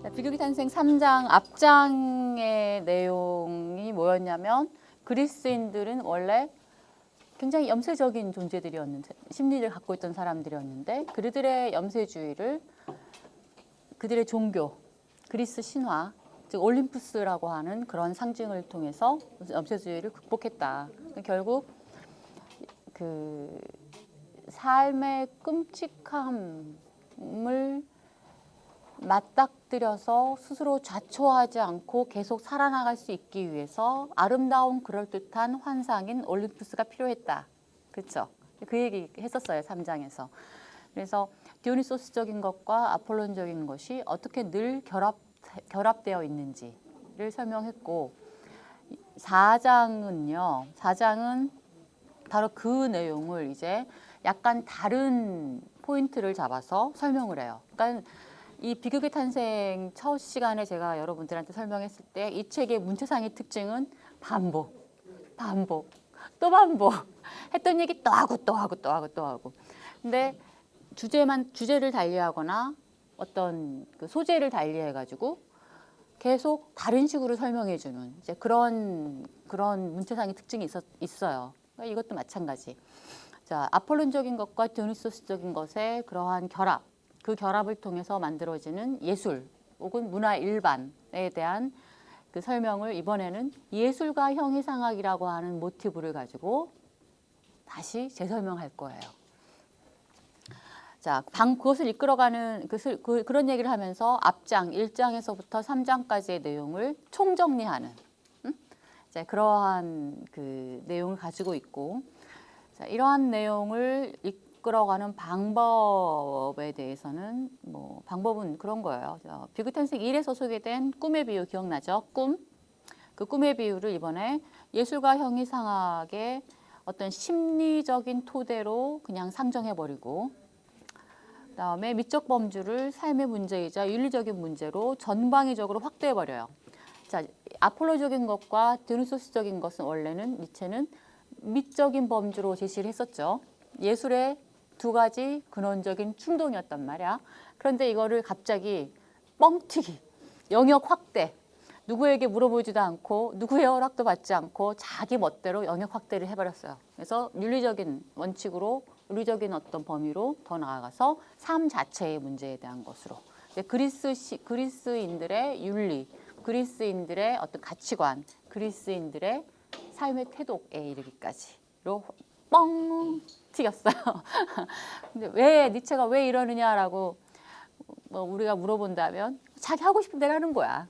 비극의 탄생 3장 앞장의 내용이 뭐였냐면 그리스인들은 원래 굉장히 염세적인 존재들이었는데 심리를 갖고 있던 사람들이었는데 그들의 염세주의를 그들의 종교, 그리스 신화, 즉 올림푸스라고 하는 그런 상징을 통해서 염세주의를 극복했다. 결국 그 삶의 끔찍함을 맞닥뜨려서 스스로 좌초하지 않고 계속 살아나갈 수 있기 위해서 아름다운 그럴듯한 환상인 올림푸스가 필요했다. 그렇죠? 그 얘기 했었어요. 3장에서. 그래서 디오니소스적인 것과 아폴론적인 것이 어떻게 늘 결합되어 있는지를 설명했고 4장은 바로 그 내용을 이제 약간 다른 포인트를 잡아서 설명을 해요. 그러니까 이 비극의 탄생 첫 시간에 제가 여러분들한테 설명했을 때 이 책의 문체상의 특징은 반복, 또 반복. 했던 얘기 또 하고 또 하고 또 하고 또 하고. 근데 주제를 달리하거나 어떤 그 소재를 달리해가지고 계속 다른 식으로 설명해주는 이제 그런 문체상의 특징이 있어요. 그러니까 이것도 마찬가지. 자, 아폴론적인 것과 디오니소스적인 것의 그러한 결합, 그 결합을 통해서 만들어지는 예술 혹은 문화 일반에 대한 그 설명을 이번에는 예술가 형이상학이라고 하는 모티브를 가지고 다시 재설명할 거예요. 자, 그것을 이끌어가는 그런 얘기를 하면서 앞장 1장에서부터 3장까지의 내용을 총정리하는 자, 그러한 그 내용을 가지고 있고 자, 이러한 내용을 이끌어가는 방법에 대해서는 뭐 방법은 그런 거예요. 비극의 탄생 1에서 소개된 꿈의 비유 기억나죠? 꿈. 그 꿈의 비유를 이번에 예술가 형이상학의 어떤 심리적인 토대로 그냥 상정해버리고 그다음에 미적 범주를 삶의 문제이자 윤리적인 문제로 전방위적으로 확대해버려요. 자, 아폴로적인 것과 디오니소스적인 것은 원래는 니체는 미적인 범주로 제시를 했었죠. 예술의 두 가지 근원적인 충동이었단 말이야. 그런데 이거를 갑자기 뻥튀기, 영역 확대, 누구에게 물어보지도 않고 누구의 허락도 받지 않고 자기 멋대로 영역 확대를 해버렸어요. 그래서 윤리적인 원칙으로 윤리적인 어떤 범위로 더 나아가서 삶 자체의 문제에 대한 것으로 그리스인들의 윤리, 그리스인들의 어떤 가치관, 그리스인들의 삶의 태도에 이르기까지로 뻥 튀겼어요. 근데 왜 니체가 왜 이러느냐라고 뭐 우리가 물어본다면 자기 하고 싶은 대로 하는 거야.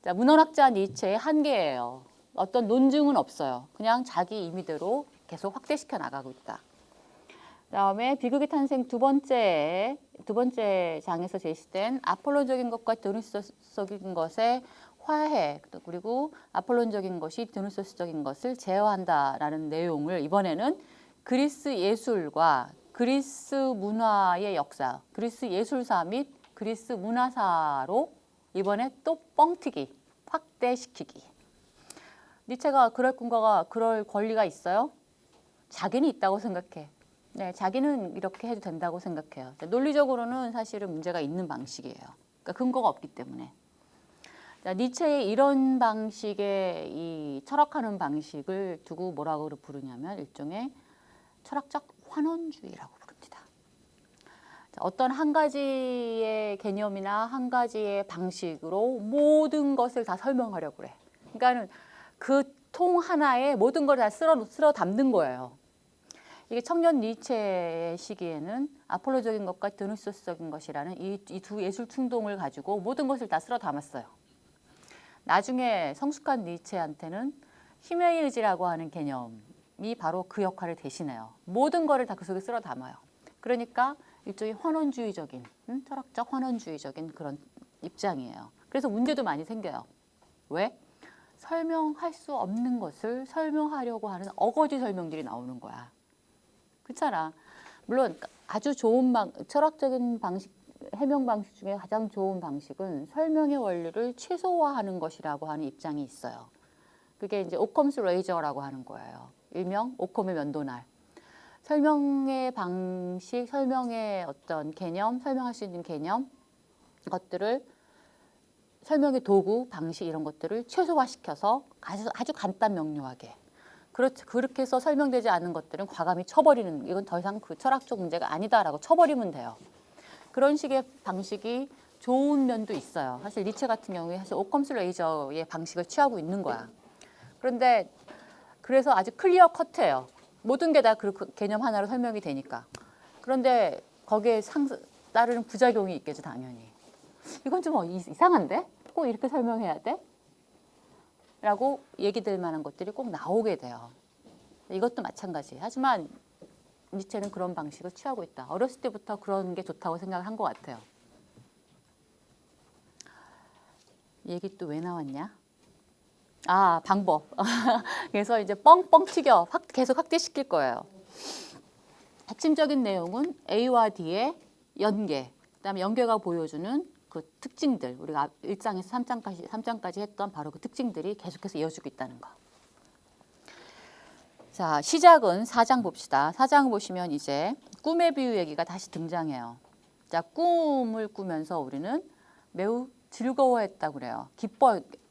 자, 문헌학자 니체의 한계예요. 어떤 논증은 없어요. 그냥 자기 임의대로 계속 확대시켜 나가고 있다. 그다음에 비극의 탄생 두 번째 장에서 제시된 아폴론적인 것과 디오니소스적인 것의 화해 그리고 아폴론적인 것이 디오니소스적인 것을 제어한다라는 내용을 이번에는 그리스 예술과 그리스 문화의 역사, 그리스 예술사 및 그리스 문화사로 이번에 또 뻥튀기, 확대시키기. 니체가 그럴 권리가 있어요? 자기는 있다고 생각해. 네, 자기는 이렇게 해도 된다고 생각해요. 논리적으로는 사실은 문제가 있는 방식이에요. 그러니까 근거가 없기 때문에. 자, 니체의 이런 방식의 이 철학하는 방식을 두고 뭐라고 부르냐면 일종의 철학적 환원주의라고 부릅니다. 자, 어떤 한 가지의 개념이나 한 가지의 방식으로 모든 것을 다 설명하려고 그래. 그러니까는 그 통 하나에 모든 걸 다 쓸어 담는 거예요. 이게 청년 니체의 시기에는 아폴로적인 것과 디오니소스적인 것이라는 이 두 예술 충동을 가지고 모든 것을 다 쓸어 담았어요. 나중에 성숙한 니체한테는 힘의 의지라고 하는 개념이 바로 그 역할을 대신해요. 모든 거를 다 그 속에 쓸어 담아요. 그러니까 일종의 환원주의적인, 철학적 환원주의적인 그런 입장이에요. 그래서 문제도 많이 생겨요. 왜? 설명할 수 없는 것을 설명하려고 하는 어거지 설명들이 나오는 거야. 그렇잖아. 물론 아주 좋은 철학적인 방식, 해명 방식 중에 가장 좋은 방식은 설명의 원리를 최소화하는 것이라고 하는 입장이 있어요. 그게 이제 오컴스 레이저라고 하는 거예요. 일명 오컴의 면도날. 설명의 방식, 설명의 어떤 개념, 설명할 수 있는 개념 것들을 설명의 도구, 방식 이런 것들을 최소화시켜서 아주 간단 명료하게. 그렇게 해서 설명되지 않은 것들은 과감히 쳐버리는, 이건 더 이상 그 철학적 문제가 아니다라고 쳐버리면 돼요. 그런 식의 방식이 좋은 면도 있어요. 사실 니체 같은 경우에 사실 오컴스 레이저의 방식을 취하고 있는 거야. 그런데 그래서 아주 클리어 커트예요. 모든 게 다 그 개념 하나로 설명이 되니까. 그런데 거기에 따르는 부작용이 있겠죠, 당연히. 이건 좀 이상한데? 꼭 이렇게 설명해야 돼? 라고 얘기될 만한 것들이 꼭 나오게 돼요. 이것도 마찬가지. 하지만 니체는 그런 방식을 취하고 있다. 어렸을 때부터 그런 게 좋다고 생각을 한 것 같아요. 얘기 또 왜 나왔냐? 아, 방법. 그래서 이제 뻥뻥 튀겨 계속 확대시킬 거예요. 핵심적인 내용은 A와 D의 연계, 그다음에 연계가 보여주는 그 특징들, 우리가 1장에서 3장까지 했던 바로 그 특징들이 계속해서 이어지고 있다는 거. 자, 시작은 4장 봅시다. 4장 보시면 이제 꿈의 비유 얘기가 다시 등장해요. 자, 꿈을 꾸면서 우리는 매우 즐거워했다고 그래요.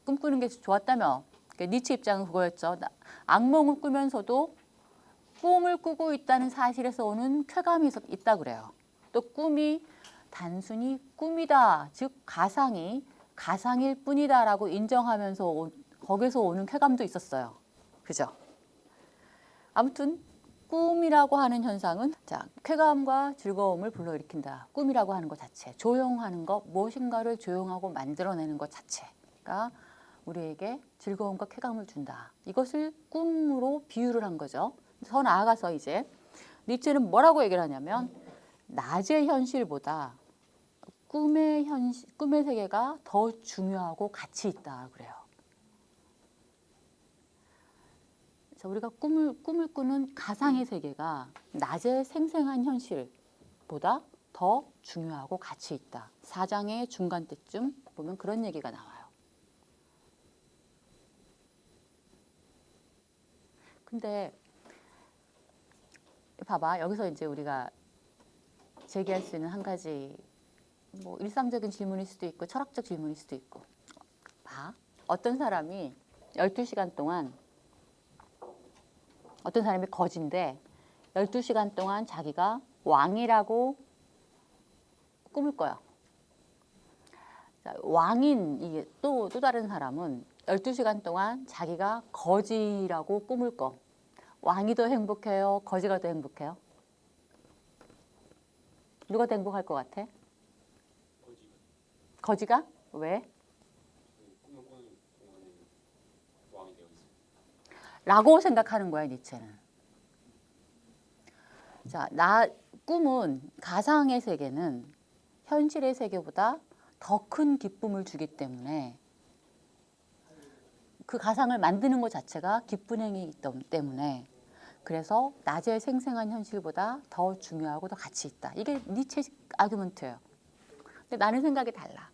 꿈꾸는 게 좋았다며. 니체 입장은 그거였죠. 악몽을 꾸면서도 꿈을 꾸고 있다는 사실에서 오는 쾌감이 있다고 그래요. 또 꿈이 단순히 꿈이다, 즉 가상일 뿐이다라고 인정하면서 거기서 오는 쾌감도 있었어요. 그죠? 아무튼 꿈이라고 하는 현상은 자, 쾌감과 즐거움을 불러일으킨다. 꿈이라고 하는 것 자체, 조용하는 것, 무엇인가를 조용하고 만들어내는 것 자체가 우리에게 즐거움과 쾌감을 준다. 이것을 꿈으로 비유를 한 거죠. 더 나아가서 이제 니체는 뭐라고 얘기를 하냐면 낮의 현실보다 꿈의 세계가 더 중요하고 가치 있다 그래요. 그래서 우리가 꿈을 꾸는 가상의 세계가 낮의 생생한 현실보다 더 중요하고 가치 있다. 4장의 중간 때쯤 보면 그런 얘기가 나와요. 근데 봐봐, 여기서 이제 우리가 제기할 수 있는 한 가지 뭐 일상적인 질문일 수도 있고 철학적 질문일 수도 있고. 봐, 어떤 사람이 12시간 동안 어떤 사람이 거지인데 12시간 동안 자기가 왕이라고 꿈을 꿔요. 자, 왕인 이게 또 다른 사람은 12시간 동안 자기가 거지라고 꿈을 꿔. 왕이 더 행복해요? 거지가 더 행복해요? 누가 더 행복할 것 같아? 거지가? 왜? 꿈을 꾸는 동안에 왕이 되어 있어요. 라고 생각하는 거야, 니체는. 자, 꿈은 가상의 세계는 현실의 세계보다 더 큰 기쁨을 주기 때문에 그 가상을 만드는 것 자체가 기쁜 행위이기 때문에 그래서 낮의 생생한 현실보다 더 중요하고 더 가치 있다. 이게 니체식 아규먼트예요. 근데 나는 생각이 달라.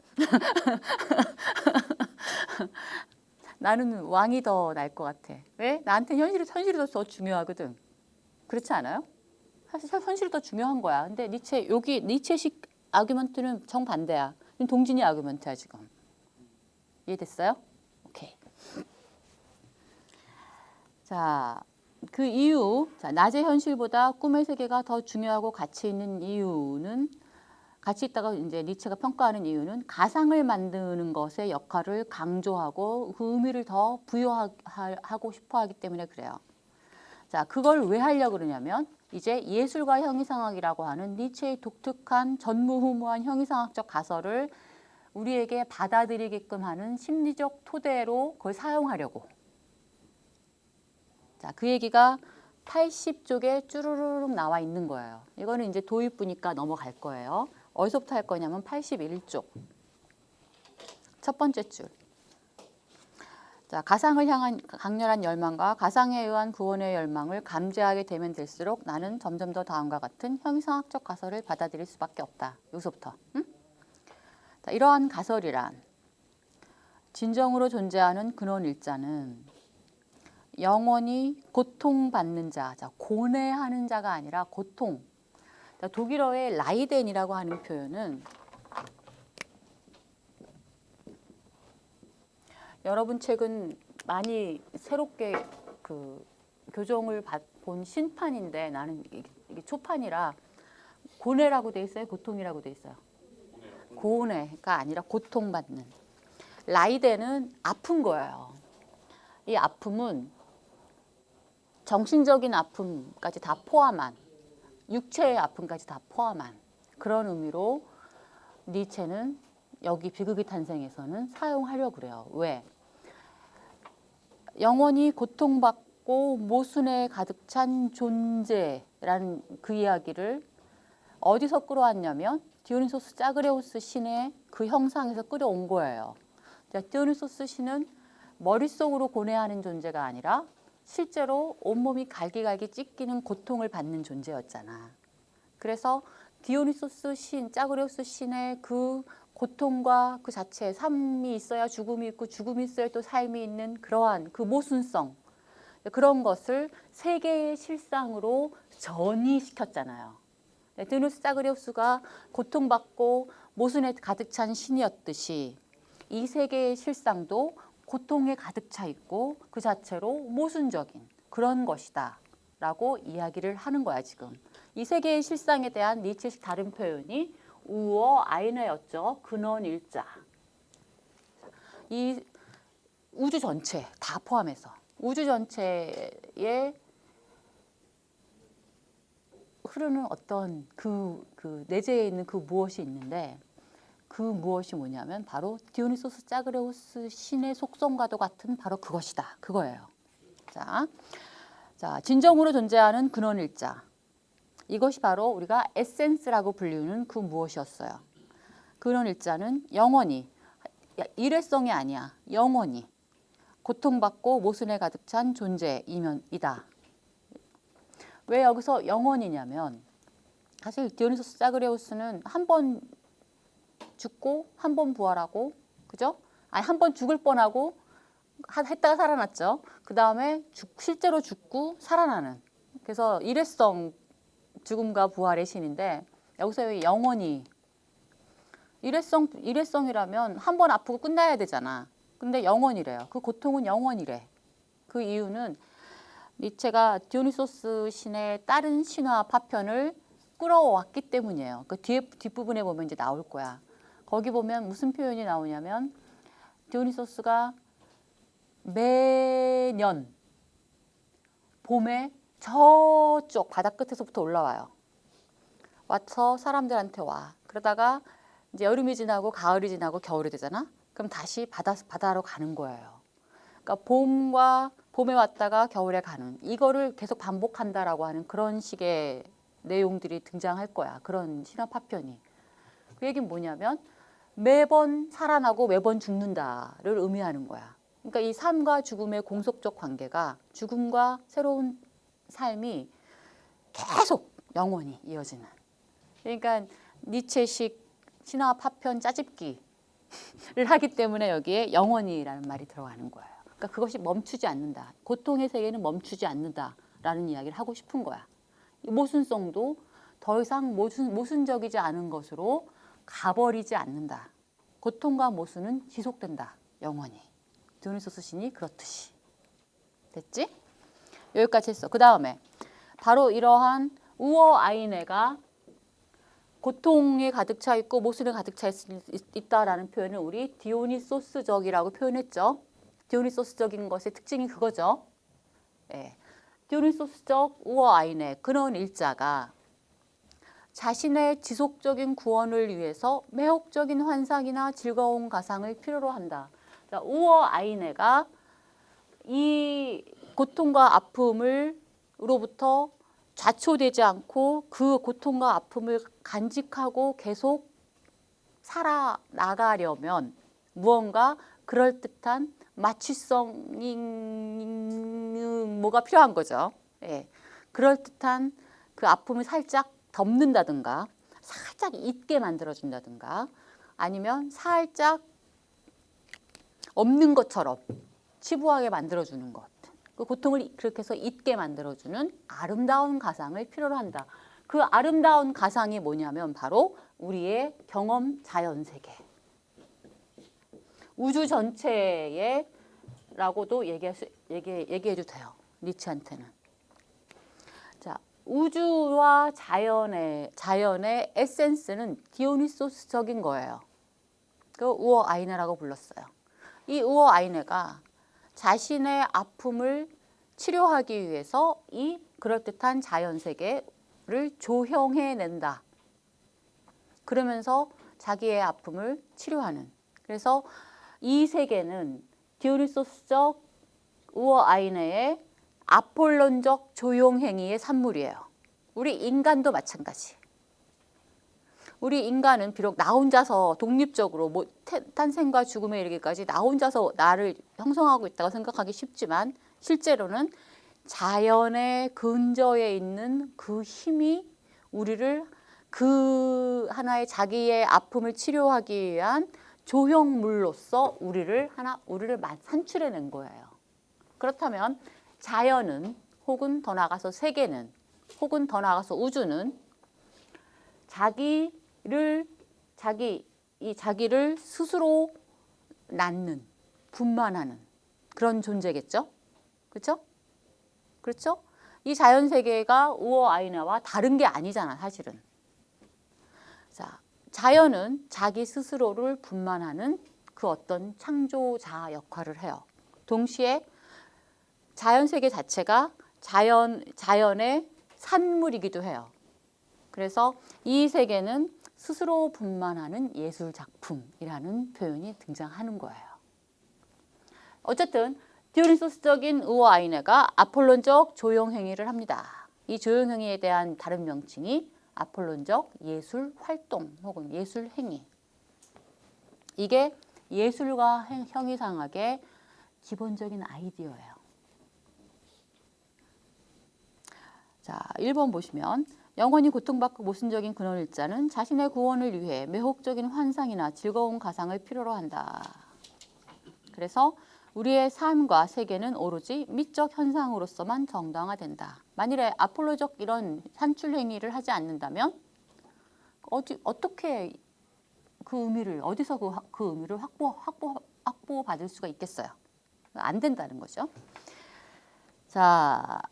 나는 왕이 더 나을 것 같아. 왜? 나한테 현실이 더 중요하거든. 그렇지 않아요? 사실 현실이 더 중요한 거야. 근데 니체식 아규먼트는 정반대야. 동진이 아규먼트야 지금. 이해됐어요? 오케이. 자, 그 이유, 자, 낮의 현실보다 꿈의 세계가 더 중요하고 가치 있는 이유는 가치 있다고 이제 니체가 평가하는 이유는 가상을 만드는 것의 역할을 강조하고 그 의미를 더 부여하고 싶어 하기 때문에 그래요. 자, 그걸 왜 하려고 그러냐면 이제 예술과 형이상학이라고 하는 니체의 독특한 전무후무한 형이상학적 가설을 우리에게 받아들이게끔 하는 심리적 토대로 그걸 사용하려고. 자, 그 얘기가 80쪽에 쭈루루룩 나와 있는 거예요. 이거는 이제 도입부니까 넘어갈 거예요. 어디서부터 할 거냐면 81쪽. 첫 번째 줄. 자, 가상을 향한 강렬한 열망과 가상에 의한 구원의 열망을 감지하게 되면 될수록 나는 점점 더 다음과 같은 형이상학적 가설을 받아들일 수밖에 없다. 여기서부터. 응? 자, 이러한 가설이란 진정으로 존재하는 근원 일자는 영원히 고통받는 자, 고뇌하는 자가 아니라 고통. 자, 독일어의 라이덴이라고 하는 표현은 여러분 책은 많이 새롭게 교정을 본 신판인데 나는 이게 초판이라 고뇌라고 돼 있어요? 고통이라고 돼 있어요? 고뇌가 아니라 고통받는. 라이데는 아픈 거예요. 이 아픔은 정신적인 아픔까지 다 포함한, 육체의 아픔까지 다 포함한 그런 의미로 니체는 여기 비극의 탄생에서는 사용하려고 그래요. 왜? 영원히 고통받고 모순에 가득 찬 존재라는 그 이야기를 어디서 끌어왔냐면 디오니소스 자그레우스 신의 그 형상에서 끌어온 거예요. 디오니소스 신은 머릿속으로 고뇌하는 존재가 아니라 실제로 온몸이 갈기갈기 찢기는 고통을 받는 존재였잖아. 그래서 디오니소스 신, 자그레우스 신의 그 고통과 그 자체, 삶이 있어야 죽음이 있고 죽음이 있어야 또 삶이 있는 그러한 그 모순성, 그런 것을 세계의 실상으로 전이시켰잖아요. 디오니소스 자그레우스가 고통받고 모순에 가득 찬 신이었듯이 이 세계의 실상도 고통에 가득 차 있고 그 자체로 모순적인 그런 것이다 라고 이야기를 하는 거야 지금. 이 세계의 실상에 대한 니체식 다른 표현이 우어 아이네였죠. 근원 일자. 이 우주 전체 다 포함해서 우주 전체에 흐르는 어떤 그 내재해 있는 그 무엇이 있는데 그 무엇이 뭐냐면 바로 디오니소스 자그레우스 신의 속성과도 같은 바로 그것이다. 그거예요. 자, 진정으로 존재하는 근원일자. 이것이 바로 우리가 에센스라고 불리는 그 무엇이었어요. 근원일자는 영원히, 일회성이 아니야. 영원히 고통받고 모순에 가득 찬 존재이다. 왜 여기서 영원이냐면 사실 디오니소스 자그레우스는 한 번 죽고 한 번 부활하고, 그죠? 아니 한 번 죽을 뻔하고 했다가 살아났죠. 그 다음에 실제로 죽고 살아나는. 그래서 일회성 죽음과 부활의 신인데 여기서 영원히 일회성이라면 한 번 아프고 끝나야 되잖아. 근데 영원이래요. 그 고통은 영원이래. 그 이유는 니체가 디오니소스 신의 다른 신화 파편을 끌어왔기 때문이에요. 그 뒷부분에 보면 이제 나올 거야. 거기 보면 무슨 표현이 나오냐면 디오니소스가 매년 봄에 저쪽 바다 끝에서부터 올라와요. 와서 사람들한테 와. 그러다가 이제 여름이 지나고 가을이 지나고 겨울이 되잖아. 그럼 다시 바다로 가는 거예요. 그러니까 봄에 왔다가 겨울에 가는 이거를 계속 반복한다라고 하는 그런 식의 내용들이 등장할 거야. 그런 신화 파편이. 그 얘기는 뭐냐면 매번 살아나고 매번 죽는다를 의미하는 거야. 그러니까 이 삶과 죽음의 공속적 관계가 죽음과 새로운 삶이 계속 영원히 이어지는. 그러니까 니체식 신화 파편 짜집기를 하기 때문에 여기에 영원히라는 말이 들어가는 거예요. 그러니까 그것이 멈추지 않는다. 고통의 세계는 멈추지 않는다라는 이야기를 하고 싶은 거야. 이 모순성도 더 이상 모순적이지 않은 것으로 가버리지 않는다. 고통과 모순은 지속된다. 영원히. 디오니소스 신이 그렇듯이. 됐지? 여기까지 했어. 그 다음에 바로 이러한 우어 아이네가 고통에 가득 차 있고 모순에 가득 차 있다라는 표현을 우리 디오니소스적이라고 표현했죠. 디오니소스적인 것의 특징이 그거죠. 예. 디오니소스적 우어 아이네 근원 일자가 자신의 지속적인 구원을 위해서 매혹적인 환상이나 즐거운 가상을 필요로 한다. 자, 우어 아이네가 이 고통과 아픔으로부터 좌초되지 않고 그 고통과 아픔을 간직하고 계속 살아나가려면 무언가 그럴듯한 마취성이 뭐가 필요한 거죠. 예. 그럴듯한 그 아픔을 살짝 덮는다든가 살짝 잊게 만들어준다든가 아니면 살짝 없는 것처럼 치부하게 만들어주는 것. 그 고통을 그렇게 해서 잊게 만들어주는 아름다운 가상을 필요로 한다. 그 아름다운 가상이 뭐냐면 바로 우리의 경험 자연세계. 우주 전체의 라고도 얘기해도 돼요. 니체한테는. 자, 우주와 자연의 에센스는 디오니소스적인 거예요. 그 우어 아이네라고 불렀어요. 이 우어 아이네가 자신의 아픔을 치료하기 위해서 이 그럴듯한 자연 세계를 조형해낸다. 그러면서 자기의 아픔을 치료하는. 그래서 이 세계는 디오니소스적 우어 아이네의 아폴론적 조용행위의 산물이에요. 우리 인간도 마찬가지. 우리 인간은 비록 나 혼자서 독립적으로 탄생과 죽음에 이르기까지 나 혼자서 나를 형성하고 있다고 생각하기 쉽지만 실제로는 자연의 근저에 있는 그 힘이 우리를 그 하나의 자기의 아픔을 치료하기 위한 조형물로서 우리를 산출해낸 거예요. 그렇다면 자연은 혹은 더 나아가서 세계는 혹은 더 나아가서 우주는 자기를 스스로 낳는, 분만하는 그런 존재겠죠? 그렇죠? 그렇죠? 이 자연 세계가 우어 아이네와 다른 게 아니잖아, 사실은. 자, 자연은 자기 스스로를 분만하는 그 어떤 창조자 역할을 해요. 동시에 자연 세계 자체가 자연의 산물이기도 해요. 그래서 이 세계는 스스로 분만하는 예술 작품이라는 표현이 등장하는 거예요. 어쨌든 디오니소스적인 우어 아이네가 아폴론적 조형 행위를 합니다. 이 조형 행위에 대한 다른 명칭이 아폴론적 예술 활동 혹은 예술 행위. 이게 예술과 형이상학의 기본적인 아이디어예요. 자, 1번 보시면 영원히 고통받고 모순적인 근원일자는 자신의 구원을 위해 매혹적인 환상이나 즐거운 가상을 필요로 한다. 그래서 우리의 삶과 세계는 오로지 미적 현상으로서만 정당화된다. 만일에 아폴로적 이런 산출 행위를 하지 않는다면 어떻게 그 의미를 어디서 그 의미를 확보받을 수가 있겠어요? 안 된다는 거죠. 자,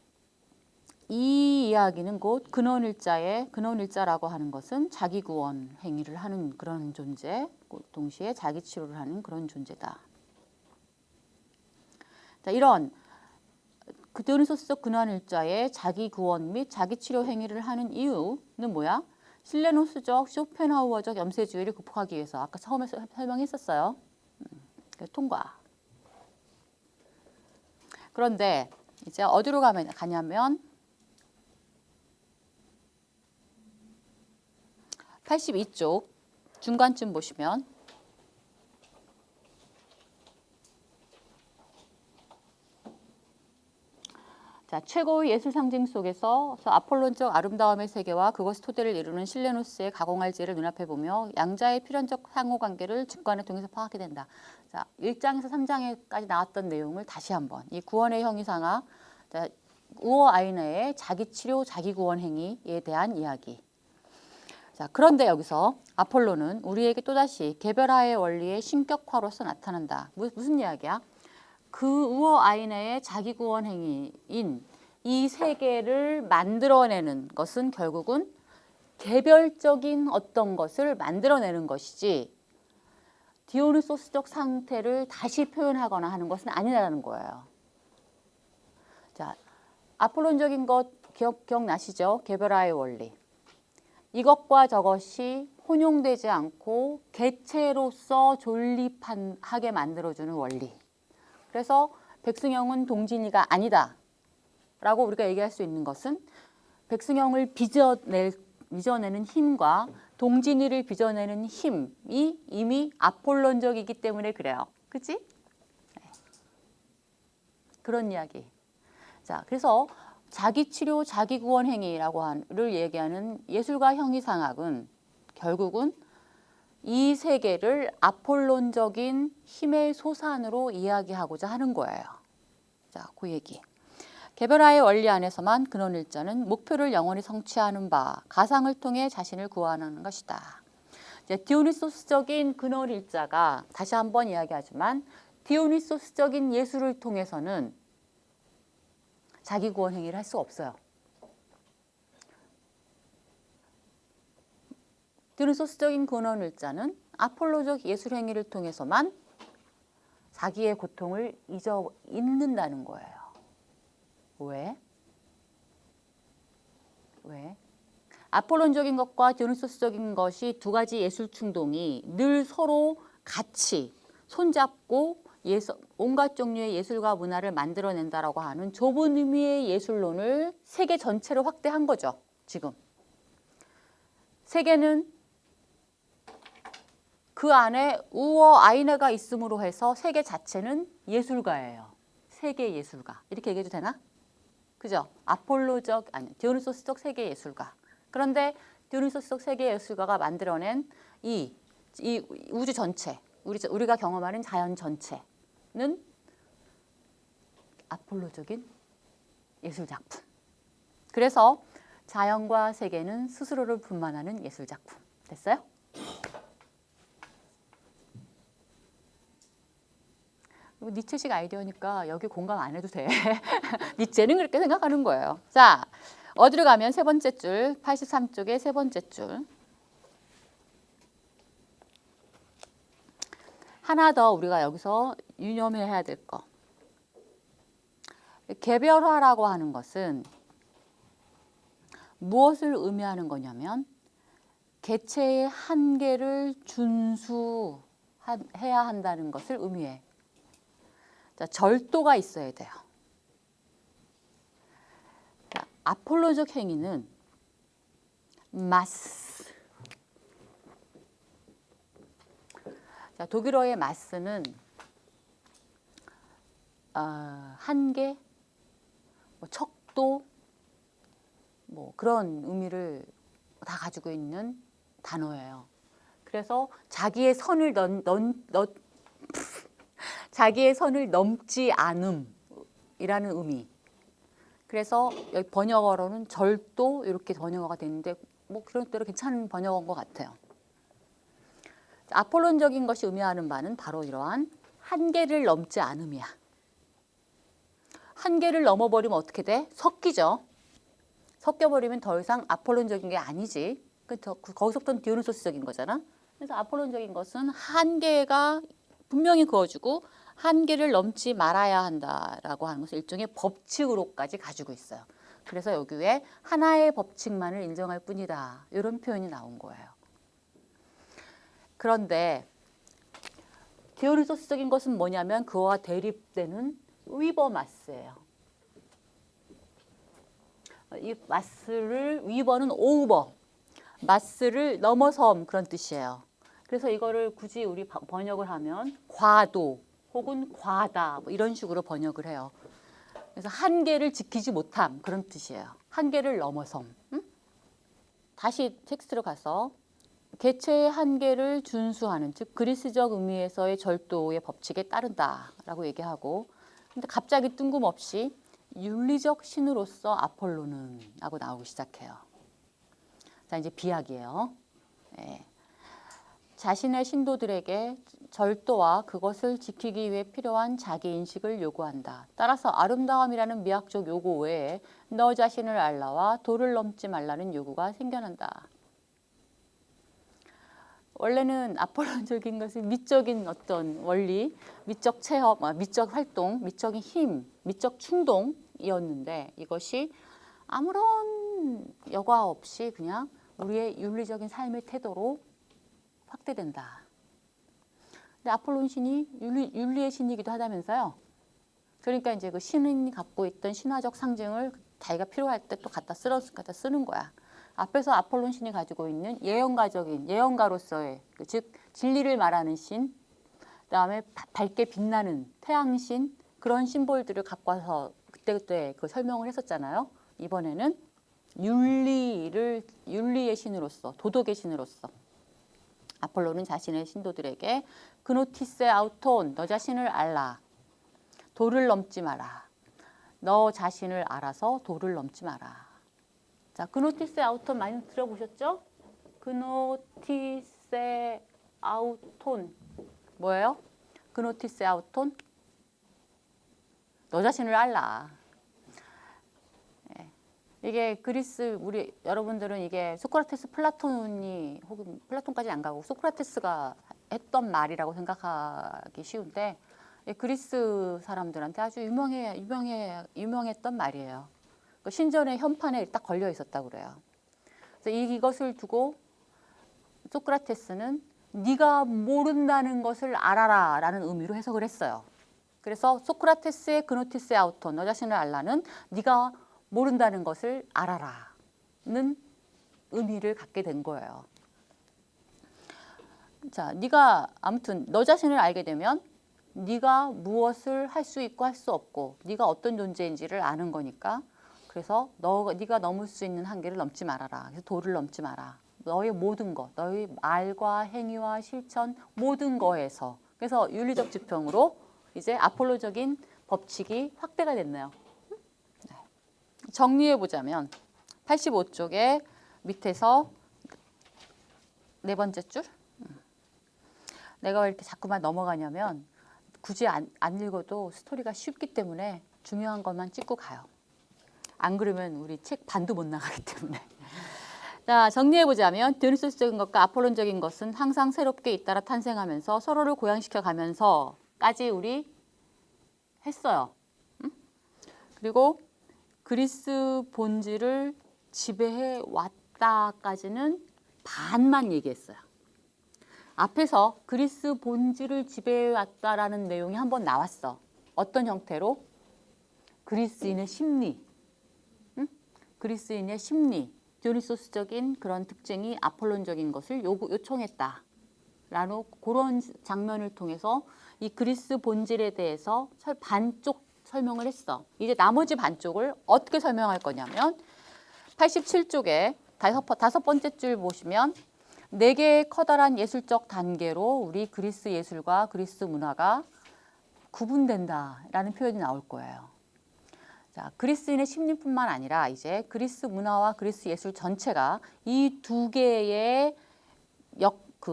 이 이야기는 곧 근원일자라고 하는 것은 자기 구원 행위를 하는 그런 존재, 동시에 자기 치료를 하는 그런 존재다. 자, 이런 디오니소스적 근원일자의 자기 구원 및 자기 치료 행위를 하는 이유는 뭐야? 실레노스적 쇼펜하우어적 염세주의를 극복하기 위해서 아까 처음에 설명했었어요. 통과. 그런데 이제 어디로 가냐면 82쪽 중간쯤 보시면 자, 최고의 예술 상징 속에서 아폴론적 아름다움의 세계와 그것이 토대를 이루는 실레노스의 가공할 지혜를 눈앞에 보며 양자의 필연적 상호관계를 직관을 통해서 파악하게 된다. 자, 1장에서 3장까지 나왔던 내용을 다시 한번 이 구원의 형이상학, 우어 아이네의 자기 치료, 자기 구원 행위에 대한 이야기. 자, 그런데 여기서 아폴로는 우리에게 또다시 개별화의 원리의 신격화로서 나타난다. 무슨 이야기야? 그 우어 아이네의 자기 구원 행위인 이 세계를 만들어내는 것은 결국은 개별적인 어떤 것을 만들어내는 것이지 디오니소스적 상태를 다시 표현하거나 하는 것은 아니라는 거예요. 자, 아폴론적인 것 기억나시죠? 개별화의 원리. 이것과 저것이 혼용되지 않고 개체로서 존립하게 만들어주는 원리. 그래서 백승형은 동진이가 아니다 라고 우리가 얘기할 수 있는 것은 백승형을 빚어내는 힘과 동진이를 빚어내는 힘이 이미 아폴론적이기 때문에 그래요. 그치? 네. 그런 이야기. 자, 그래서 자기 치료, 자기 구원 행위를 얘기하는 예술가 형이상학은 결국은 이 세계를 아폴론적인 힘의 소산으로 이야기하고자 하는 거예요. 자, 그 얘기. 개별화의 원리 안에서만 근원일자는 목표를 영원히 성취하는 바, 가상을 통해 자신을 구원하는 것이다. 이제 디오니소스적인 근원일자가 다시 한번 이야기하지만 디오니소스적인 예술을 통해서는 자기 구원 행위를 할 수가 없어요. 디오니소스적인 근원을자는 아폴로적 예술 행위를 통해서만 자기의 고통을 잊는다는 거예요. 왜? 왜? 아폴론적인 것과 디오니소스적인 것이 두 가지 예술 충동이 늘 서로 같이 손잡고 온갖 종류의 예술과 문화를 만들어낸다라고 하는 좁은 의미의 예술론을 세계 전체로 확대한 거죠. 지금. 세계는 그 안에 우어 아이네가 있음으로 해서 세계 자체는 예술가예요. 세계 예술가. 이렇게 얘기해도 되나? 그죠? 디오니소스적 세계 예술가. 그런데 디오니소스적 세계 예술가가 만들어낸 이 우주 전체, 우리가 경험하는 자연 전체는 아폴로적인 예술 작품. 그래서 자연과 세계는 스스로를 분만하는 예술 작품. 됐어요? 니체식 아이디어니까 여기 공감 안 해도 돼. 니체는 그렇게 생각하는 거예요. 자, 어디로 가면 세 번째 줄, 83쪽의 세 번째 줄. 하나 더 우리가 여기서 유념해야 될 거. 개별화라고 하는 것은 무엇을 의미하는 거냐면 개체의 한계를 준수해야 한다는 것을 의미해. 자, 절도가 있어야 돼요. 자, 아폴로적 행위는 마스. 자, 독일어의 마스는 한계, 척도, 그런 의미를 다 가지고 있는 단어예요. 그래서 자기의 선을 자기의 선을 넘지 않음이라는 의미. 그래서 여기 번역어로는 절도 이렇게 번역어가 됐는데 그런 대로 괜찮은 번역어인 것 같아요. 아폴론적인 것이 의미하는 바는 바로 이러한 한계를 넘지 않음이야. 한계를 넘어버리면 어떻게 돼? 섞이죠. 섞여버리면 더 이상 아폴론적인 게 아니지. 거기서부터는 디오니소스적인 거잖아. 그래서 아폴론적인 것은 한계가 분명히 그어주고 한계를 넘지 말아야 한다라고 하는 것을 일종의 법칙으로까지 가지고 있어요. 그래서 여기 에 하나의 법칙만을 인정할 뿐이다. 이런 표현이 나온 거예요. 그런데 디오니소스적인 것은 뭐냐면 그와 대립되는 위버마스예요. 이 마스를 위버는 오버, 마스를 넘어섬 그런 뜻이에요. 그래서 이거를 굳이 우리 번역을 하면 과도 혹은 과다 이런 식으로 번역을 해요. 그래서 한계를 지키지 못함 그런 뜻이에요. 한계를 넘어섬. 다시 텍스트로 가서 개체의 한계를 준수하는 즉 그리스적 의미에서의 절도의 법칙에 따른다라고 얘기하고 근데 갑자기 뜬금없이 윤리적 신으로서 아폴로는 하고 나오기 시작해요. 자 이제 비약이에요. 네. 자신의 신도들에게 절도와 그것을 지키기 위해 필요한 자기인식을 요구한다. 따라서 아름다움이라는 미학적 요구 외에 너 자신을 알라와 도를 넘지 말라는 요구가 생겨난다. 원래는 아폴론적인 것은 미적인 어떤 원리, 미적 체험, 미적 활동, 미적인 힘, 미적 충동이었는데 이것이 아무런 여과 없이 그냥 우리의 윤리적인 삶의 태도로 확대된다. 근데 아폴론 신이 윤리의 신이기도 하다면서요. 그러니까 이제 그 신이 갖고 있던 신화적 상징을 자기가 필요할 때 또 갖다 쓰는 거야. 앞에서 아폴론 신이 가지고 있는 예언가로서의 즉 진리를 말하는 신, 그다음에 밝게 빛나는 태양신 그런 심볼들을 갖고 와서 그때 그 설명을 했었잖아요. 이번에는 윤리의 신으로서 도덕의 신으로서 아폴로는 자신의 신도들에게 그노티세 아우톤 너 자신을 알라 도를 넘지 마라 너 자신을 알아서 도를 넘지 마라. 자, 그노티세 아우톤 많이 들어보셨죠? 그노티세 아우톤 뭐예요? 그노티스 아우톤 너 자신을 알라. 예. 이게 그리스 우리 여러분들은 이게 소크라테스 플라톤이 혹은 플라톤까지 안 가고 소크라테스가 했던 말이라고 생각하기 쉬운데 그리스 사람들한테 아주 유명했던 말이에요. 그 신전의 현판에 딱 걸려 있었다고 그래요. 그래서 이것을 두고 소크라테스는 네가 모른다는 것을 알아라 라는 의미로 해석을 했어요. 그래서 소크라테스의 그노티스 아우톤 너 자신을 알라는 네가 모른다는 것을 알아라는 의미를 갖게 된 거예요. 자, 네가 아무튼 너 자신을 알게 되면 네가 무엇을 할 수 있고 할 수 없고 네가 어떤 존재인지를 아는 거니까 그래서 네가 넘을 수 있는 한계를 넘지 말아라. 그래서 도를 넘지 마라. 너의 모든 것, 너의 말과 행위와 실천 모든 거에서 그래서 윤리적 지평으로 이제 아폴로적인 법칙이 확대가 됐네요. 네. 정리해 보자면 85쪽에 밑에서 네 번째 줄 내가 왜 이렇게 자꾸만 넘어가냐면 굳이 안 읽어도 스토리가 쉽기 때문에 중요한 것만 찍고 가요. 안 그러면 우리 책 반도 못 나가기 때문에. 자, 정리해보자면 디오니소스적인 것과 아폴론적인 것은 항상 새롭게 잇따라 탄생하면서 서로를 고양시켜 가면서까지 우리 했어요. 응? 그리고 그리스 본질을 지배해 왔다까지는 반만 얘기했어요. 앞에서 그리스 본질을 지배해 왔다라는 내용이 한번 나왔어. 어떤 형태로? 그리스인의 심리. 응? 그리스인의 심리. 디오니소스적인 그런 특징이 아폴론적인 것을 요청했다. 라는 그런 장면을 통해서 이 그리스 본질에 대해서 반쪽 설명을 했어. 이제 나머지 반쪽을 어떻게 설명할 거냐면 87쪽에 다섯 번째 줄 보시면 네 개의 커다란 예술적 단계로 우리 그리스 예술과 그리스 문화가 구분된다라는 표현이 나올 거예요. 자, 그리스인의 심리뿐만 아니라 이제 그리스 문화와 그리스 예술 전체가 이 두 개의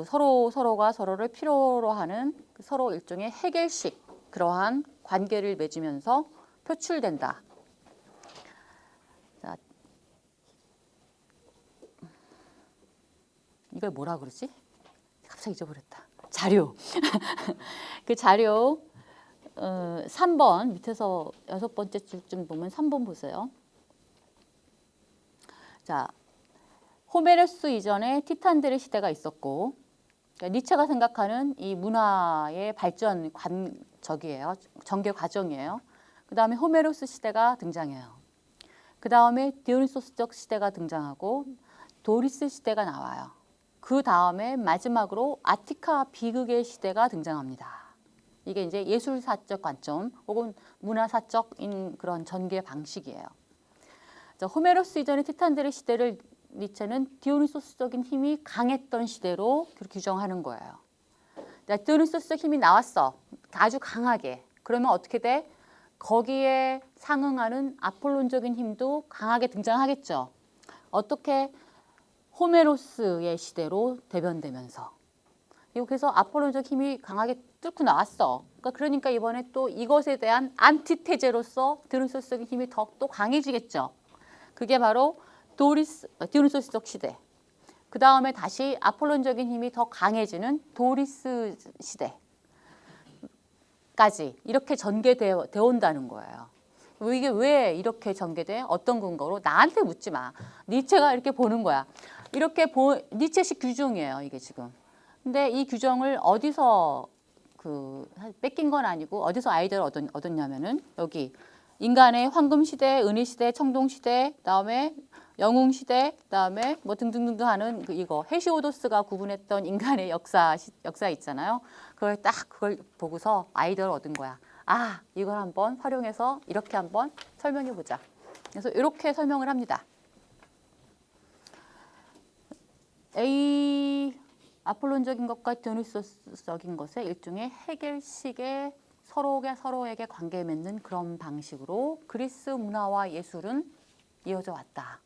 서로가 서로를 필요로 하는 서로 일종의 해결식 그러한 관계를 맺으면서 표출된다. 자, 이걸 뭐라 그러지? 갑자기 잊어버렸다. 자료. 그 자료 3번 밑에서 6번째 줄쯤 보면 3번 보세요. 자, 호메로스 이전에 티탄들의 시대가 있었고 그러니까 니체가 생각하는 이 문화의 발전 전개 과정이에요. 그 다음에 호메로스 시대가 등장해요. 그 다음에 디오니소스적 시대가 등장하고 도리스 시대가 나와요. 그 다음에 마지막으로 아티카 비극의 시대가 등장합니다. 이게 이제 예술사적 관점 혹은 문화사적인 그런 전개 방식이에요. 자, 호메로스 이전의 티탄들의 시대를 니체는 디오니소스적인 힘이 강했던 시대로 그렇게 규정하는 거예요. 자, 디오니소스적 힘이 나왔어. 아주 강하게. 그러면 어떻게 돼? 거기에 상응하는 아폴론적인 힘도 강하게 등장하겠죠. 어떻게? 호메로스의 시대로 대변되면서. 그래서 아폴론적 힘이 강하게 뚫고 나왔어. 그러니까 이번에 또 이것에 대한 안티테제로서 디오니소스적인 힘이 더욱더 강해지겠죠. 그게 바로 디오니소스적 시대. 그 다음에 다시 아폴론적인 힘이 더 강해지는 도리스 시대까지 이렇게 전개되어 온다는 거예요. 이게 왜 이렇게 전개돼? 어떤 근거로? 나한테 묻지 마. 니체가 이렇게 보는 거야. 니체식 규정이에요, 이게 지금. 근데 이 규정을 어디서 뺏긴 건 아니고 어디서 아이디어를 얻었냐면은 여기 인간의 황금 시대, 은희 시대, 청동 시대, 그다음에 영웅 시대, 그다음에 뭐 등등등등 하는 이거 헤시오도스가 구분했던 인간의 역사 있잖아요. 그걸 보고서 아이디어를 얻은 거야. 아, 이걸 한번 활용해서 이렇게 한번 설명해 보자. 그래서 이렇게 설명을 합니다. 아폴론적인 것과 디오니소스적인 것의 일종의 해결식의 서로에게 관계 맺는 그런 방식으로 그리스 문화와 예술은 이어져 왔다.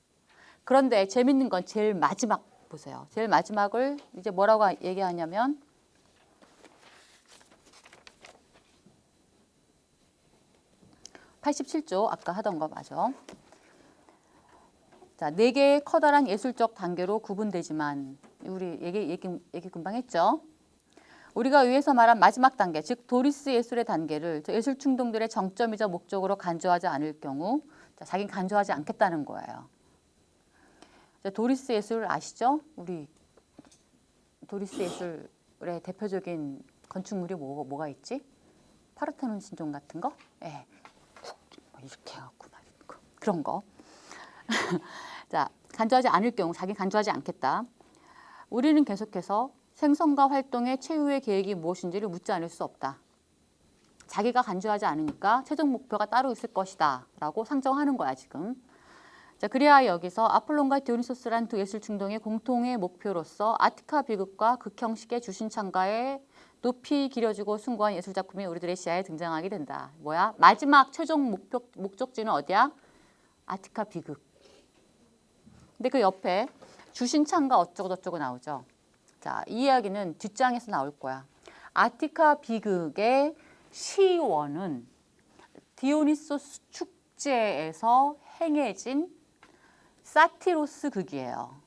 그런데 재밌는 건 제일 마지막 보세요. 제일 마지막을 이제 뭐라고 얘기하냐면 87조 아까 하던 거 맞아. 자, 4개의 커다란 예술적 단계로 구분되지만 우리 얘기 금방 했죠. 우리가 위에서 말한 마지막 단계, 즉 도리스 예술의 단계를 예술 충동들의 정점이자 목적으로 간주하지 않을 경우 자기는 간주하지 않겠다는 거예요. 자, 도리스 예술 아시죠? 우리 도리스 예술의 대표적인 건축물이 뭐가 있지? 파르테논 신전 같은 거? 예. 이렇게 해갖고 그런 거. 자, 간주하지 않을 경우 자기는 간주하지 않겠다. 우리는 계속해서 생성과 활동의 최후의 계획이 무엇인지를 묻지 않을 수 없다. 자기가 간주하지 않으니까 최종 목표가 따로 있을 것이다 라고 상정하는 거야 지금. 자, 그래야 여기서 아폴론과 디오니소스란 두 예술 충동의 공통의 목표로서 아티카 비극과 극형식의 주신창가에 높이 기려지고 숭고한 예술 작품이 우리들의 시야에 등장하게 된다. 뭐야? 마지막 최종 목적지는 어디야? 아티카 비극. 근데 그 옆에 주신창가 어쩌고저쩌고 나오죠. 자, 이 이야기는 뒷장에서 나올 거야. 아티카 비극의 시원은 디오니소스 축제에서 행해진 사티로스 극이에요.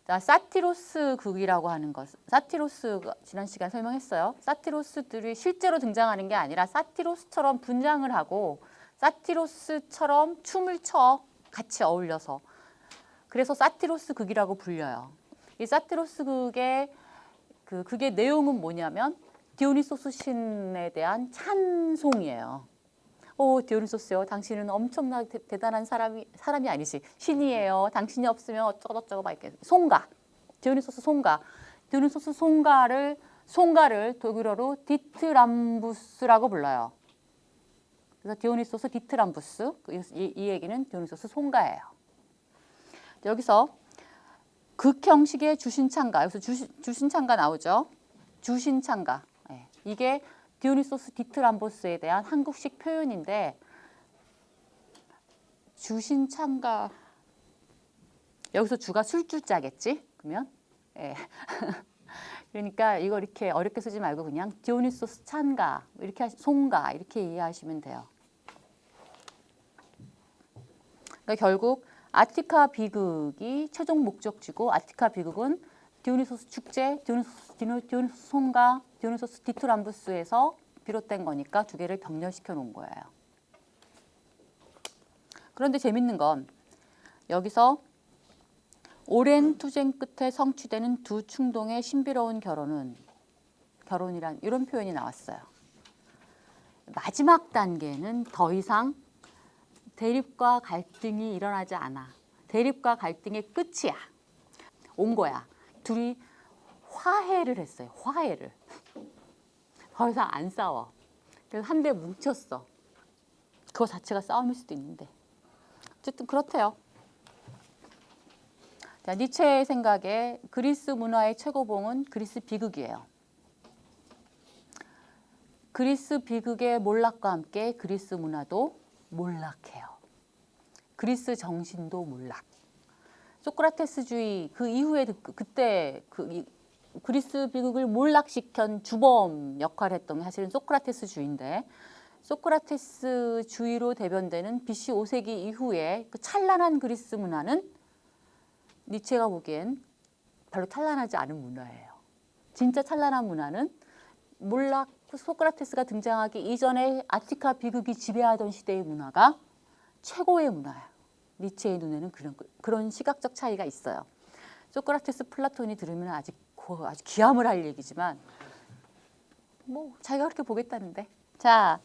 자, 사티로스 극이라고 하는 것, 사티로스 지난 시간 설명했어요. 사티로스들이 실제로 등장하는 게 아니라 사티로스처럼 분장을 하고 사티로스처럼 춤을 춰 같이 어울려서. 그래서 사티로스 극이라고 불려요. 이 사티로스 극의 내용은 뭐냐면 디오니소스 신에 대한 찬송이에요. 오, 디오니소스요. 당신은 엄청나게 대단한 사람이 아니지. 신이에요. 당신이 없으면 어쩌고저쩌고 막 이렇게 송가. 디오니소스 송가. 디오니소스 송가를 독일어로 디트람부스라고 불러요. 그래서 디오니소스 디트람부스. 이 얘기는 디오니소스 송가예요. 여기서 극형식의 주신창가. 여기서 주신창가 나오죠. 주신창가. 네. 이게 디오니소스 디트람보스에 대한 한국식 표현인데 주신창가 여기서 주가 술주자겠지? 그러면 예. 그러니까 이거 이렇게 어렵게 쓰지 말고 그냥 디오니소스 찬가 이렇게 송가 이렇게 이해하시면 돼요. 그러니까 결국 아티카 비극이 최종 목적지고 아티카 비극은 디오니소스 축제, 디오니소스 송가, 디오니소스 디트람부스에서 비롯된 거니까 두 개를 병렬시켜 놓은 거예요. 그런데 재밌는 건 여기서 오랜 투쟁 끝에 성취되는 두 충동의 신비로운 결혼이란 이런 표현이 나왔어요. 마지막 단계는 더 이상 대립과 갈등이 일어나지 않아. 대립과 갈등의 끝이야. 온 거야. 둘이 화해를 했어요. 화해를. 더 이상 안 싸워. 그래서 한데 뭉쳤어. 그거 자체가 싸움일 수도 있는데. 어쨌든 그렇대요. 자, 니체의 생각에 그리스 문화의 최고봉은 그리스 비극이에요. 그리스 비극의 몰락과 함께 그리스 문화도 몰락해요. 그리스 정신도 몰락. 소크라테스주의 그 이후에 그때 그리스 비극을 몰락시킨 주범 역할을 했던 게 사실은 소크라테스주의인데 소크라테스주의로 대변되는 BC 5세기 이후에 그 찬란한 그리스 문화는 니체가 보기엔 별로 찬란하지 않은 문화예요. 진짜 찬란한 문화는 소크라테스가 등장하기 이전에 아티카 비극이 지배하던 시대의 문화가 최고의 문화예요. 니체의 눈에는 그런 시각적 차이가 있어요. 소크라테스, 플라톤이 들으면 아주 기함을 할 얘기지만 뭐 자기가 그렇게 보겠다는데. 자,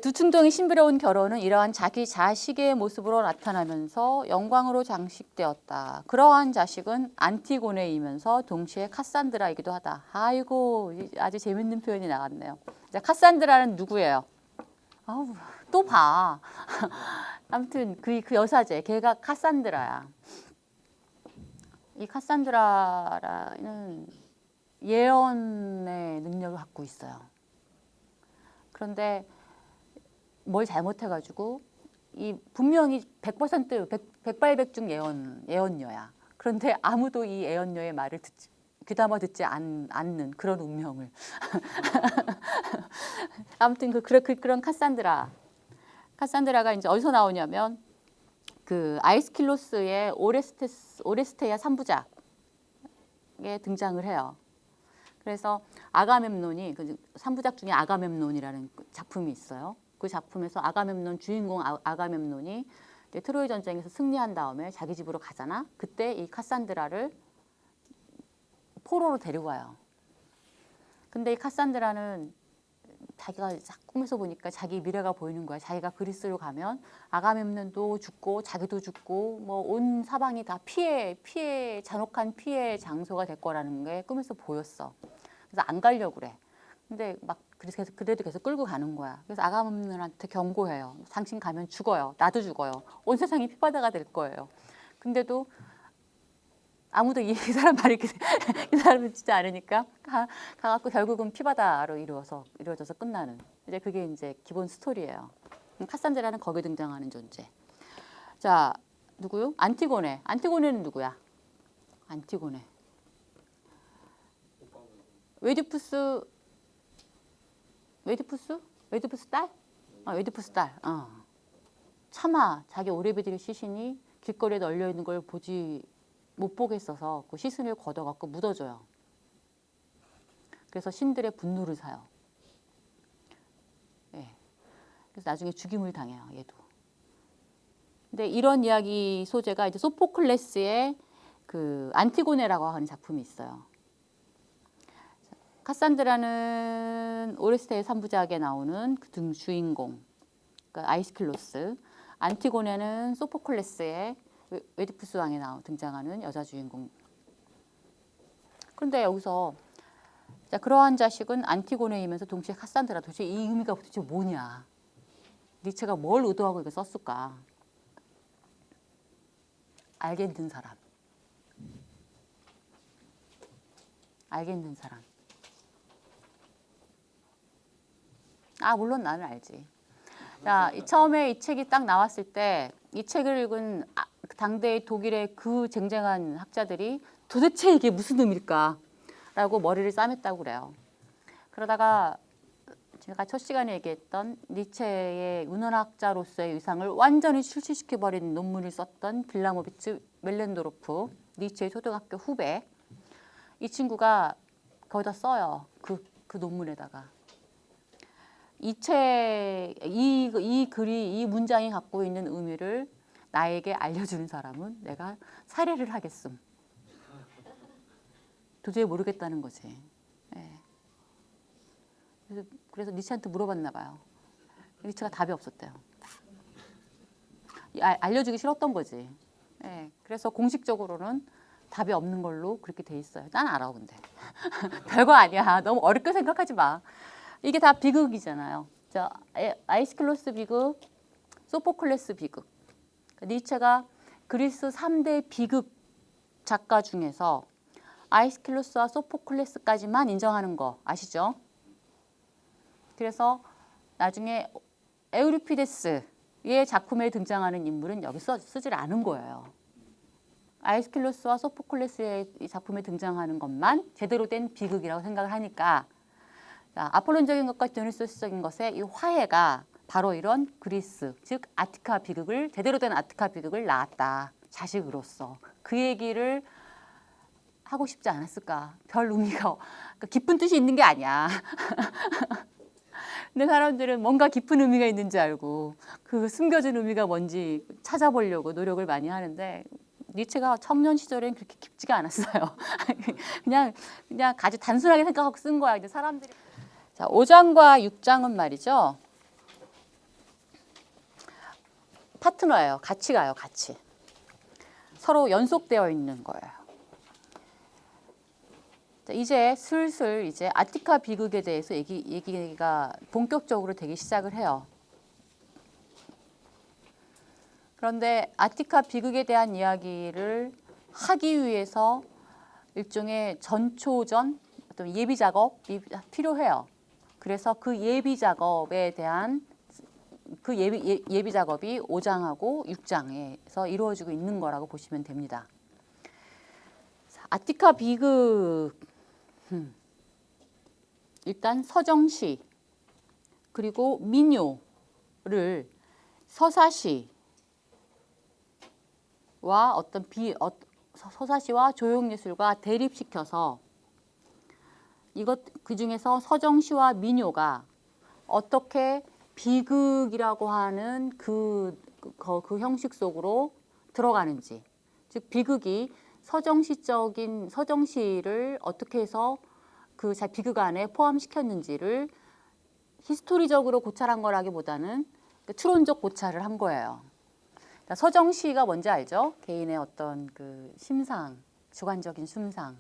두 충동의 신비로운 결혼은 이러한 자기 자식의 모습으로 나타나면서 영광으로 장식되었다. 그러한 자식은 안티고네이면서 동시에 카산드라이기도 하다. 아이고, 아주 재밌는 표현이 나왔네요. 자, 카산드라는 누구예요? 아우, 또 봐. 아무튼 그 여사제, 걔가 카산드라야. 이 카산드라는 예언의 능력을 갖고 있어요. 그런데 뭘 잘못해가지고 분명히 100% 백발백중 예언녀야. 그런데 아무도 이 예언녀의 말을 귀담아 듣지 않는 그런 운명을 아무튼 그런 카산드라가 이제 어디서 나오냐면 그 아이스킬로스의 오레스테야 3부작에 등장을 해요. 그래서 아가멤논이 그 3부작 중에 아가멤논이라는 작품이 있어요. 그 작품에서 아가멤논 주인공 아가멤논이 이제 트로이 전쟁에서 승리한 다음에 자기 집으로 가잖아. 그때 이 카산드라를 포로로 데리고 와요. 근데 이 카산드라는 자기가 꿈에서 보니까 자기 미래가 보이는 거야. 자기가 그리스로 가면 아가멤논도 죽고 자기도 죽고 뭐 온 사방이 다 잔혹한 피해 장소가 될 거라는 게 꿈에서 보였어. 그래서 안 가려고 그래. 근데 막 그래도 계속 끌고 가는 거야. 그래서 아가멤논한테 경고해요. 당신 가면 죽어요. 나도 죽어요. 온 세상이 피바다가 될 거예요. 근데도 아무도 이 사람 말이 이 사람을 듣지 않으니까 가갖고 결국은 피바다로 이루어져서 끝나는. 이제 그게 이제 기본 스토리예요. 카산드라는 거기에 등장하는 존재. 자, 누구요? 안티고네. 안티고네는 누구야? 안티고네. 웨디푸스 딸? 웨디푸스 딸. 차마 자기 오레비들의 시신이 길거리에 널려 있는 걸 못 보겠어서 그 시신을 걷어갖고 묻어줘요. 그래서 신들의 분노를 사요. 예. 그래서 나중에 죽임을 당해요. 얘도. 근데 이런 이야기 소재가 이제 소포클레스의 그 안티고네라고 하는 작품이 있어요. 카산드라는 오레스테의 3부작에 나오는 그 주인공, 그러니까 아이스킬로스. 안티고네는 소포클레스의 웨디푸스 왕에 등장하는 여자 주인공. 그런데 여기서 자, 그러한 자식은 안티고네이면서 동시에 카산드라. 도대체 이 의미가 도대체 뭐냐? 니체가 뭘 의도하고 이거 썼을까? 알겠는 사람. 물론 나는 알지. 자, 처음에 이 책이 딱 나왔을 때 이 책을 읽은 당대의 독일의 그 쟁쟁한 학자들이 도대체 이게 무슨 의미일까? 라고 머리를 싸맸다고 그래요. 그러다가 제가 첫 시간에 얘기했던 니체의 문헌학자로서의 위상을 완전히 실시시켜버린 논문을 썼던 빌라모비츠 멜렌도르프, 니체의 초등학교 후배. 이 친구가 거기다 써요. 그 논문에다가. 이 글이, 이 문장이 갖고 있는 의미를 나에게 알려주는 사람은 내가 살해를 하겠음. 도저히 모르겠다는 거지. 네. 그래서 니체한테 물어봤나 봐요. 니체가 답이 없었대요. 알려주기 싫었던 거지. 네. 그래서 공식적으로는 답이 없는 걸로 그렇게 돼 있어요. 난 알아 근데. 별거 아니야. 너무 어렵게 생각하지 마. 이게 다 비극이잖아요. 자, 아이스킬로스 비극, 소포클레스 비극. 니체가 그리스 3대 비극 작가 중에서 아이스킬로스와 소포클레스까지만 인정하는 거 아시죠? 그래서 나중에 에우리피데스의 작품에 등장하는 인물은 여기서 쓰질 않은 거예요. 아이스킬로스와 소포클레스의 작품에 등장하는 것만 제대로 된 비극이라고 생각을 하니까 아폴론적인 것과 디오니소스적인 것의 이 화해가 바로 이런 그리스, 즉 아티카 비극을 제대로 된 아티카 비극을 낳았다. 자식으로서. 그 얘기를 하고 싶지 않았을까. 별 의미가 그러니까 깊은 뜻이 있는 게 아니야. 근데 사람들은 뭔가 깊은 의미가 있는 줄 알고 그 숨겨진 의미가 뭔지 찾아보려고 노력을 많이 하는데 니체가 청년 시절엔 그렇게 깊지가 않았어요. 그냥 아주 단순하게 생각하고 쓴 거야. 이제 사람들이. 자, 5장과 6장은 말이죠. 파트너예요. 같이 가요. 같이. 서로 연속되어 있는 거예요. 자, 이제 슬슬 이제 아티카 비극에 대해서 얘기가 본격적으로 되기 시작을 해요. 그런데 아티카 비극에 대한 이야기를 하기 위해서 일종의 전초전, 어떤 예비 작업이 필요해요. 그래서 그 예비 작업에 대한 그 예비 작업이 5장하고 6장에서 이루어지고 있는 거라고 보시면 됩니다. 아티카 비극 일단 서정시 그리고 민요를 서사시와 서사시와 조형예술과 대립시켜서 그 중에서 서정시와 민요가 어떻게 비극이라고 하는 그 형식 속으로 들어가는지, 즉 비극이 서정시를 어떻게 해서 그 비극 안에 포함시켰는지를 히스토리적으로 고찰한 거라기보다는 추론적 고찰을 한 거예요. 그러니까 서정시가 뭔지 알죠? 개인의 어떤 그 심상, 주관적인 심상을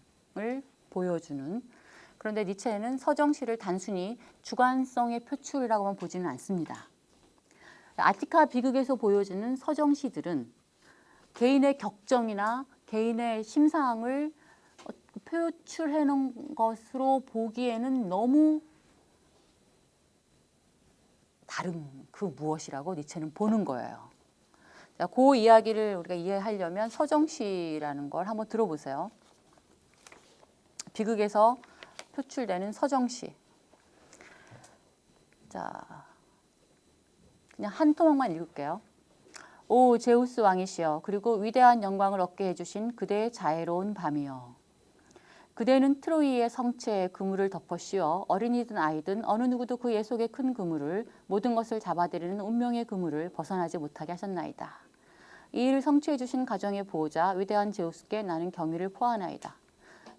보여주는. 그런데 니체는 서정시를 단순히 주관성의 표출이라고만 보지는 않습니다. 아티카 비극에서 보여지는 서정시들은 개인의 격정이나 개인의 심상을 표출해 놓은 것으로 보기에는 너무 다른 그 무엇이라고 니체는 보는 거예요. 자, 그 이야기를 우리가 이해하려면 서정시라는 걸 한번 들어보세요. 비극에서 표출되는 서정시. 자, 그냥 한 토막만 읽을게요. 오 제우스 왕이시여, 그리고 위대한 영광을 얻게 해주신 그대의 자애로운 밤이여. 그대는 트로이의 성체에 그물을 덮어 씌워 어린이든 아이든 어느 누구도 그 예속의 큰 그물을, 모든 것을 잡아들이는 운명의 그물을 벗어나지 못하게 하셨나이다. 이 일을 성취해 주신 가정의 보호자 위대한 제우스께 나는 경의를 표하나이다.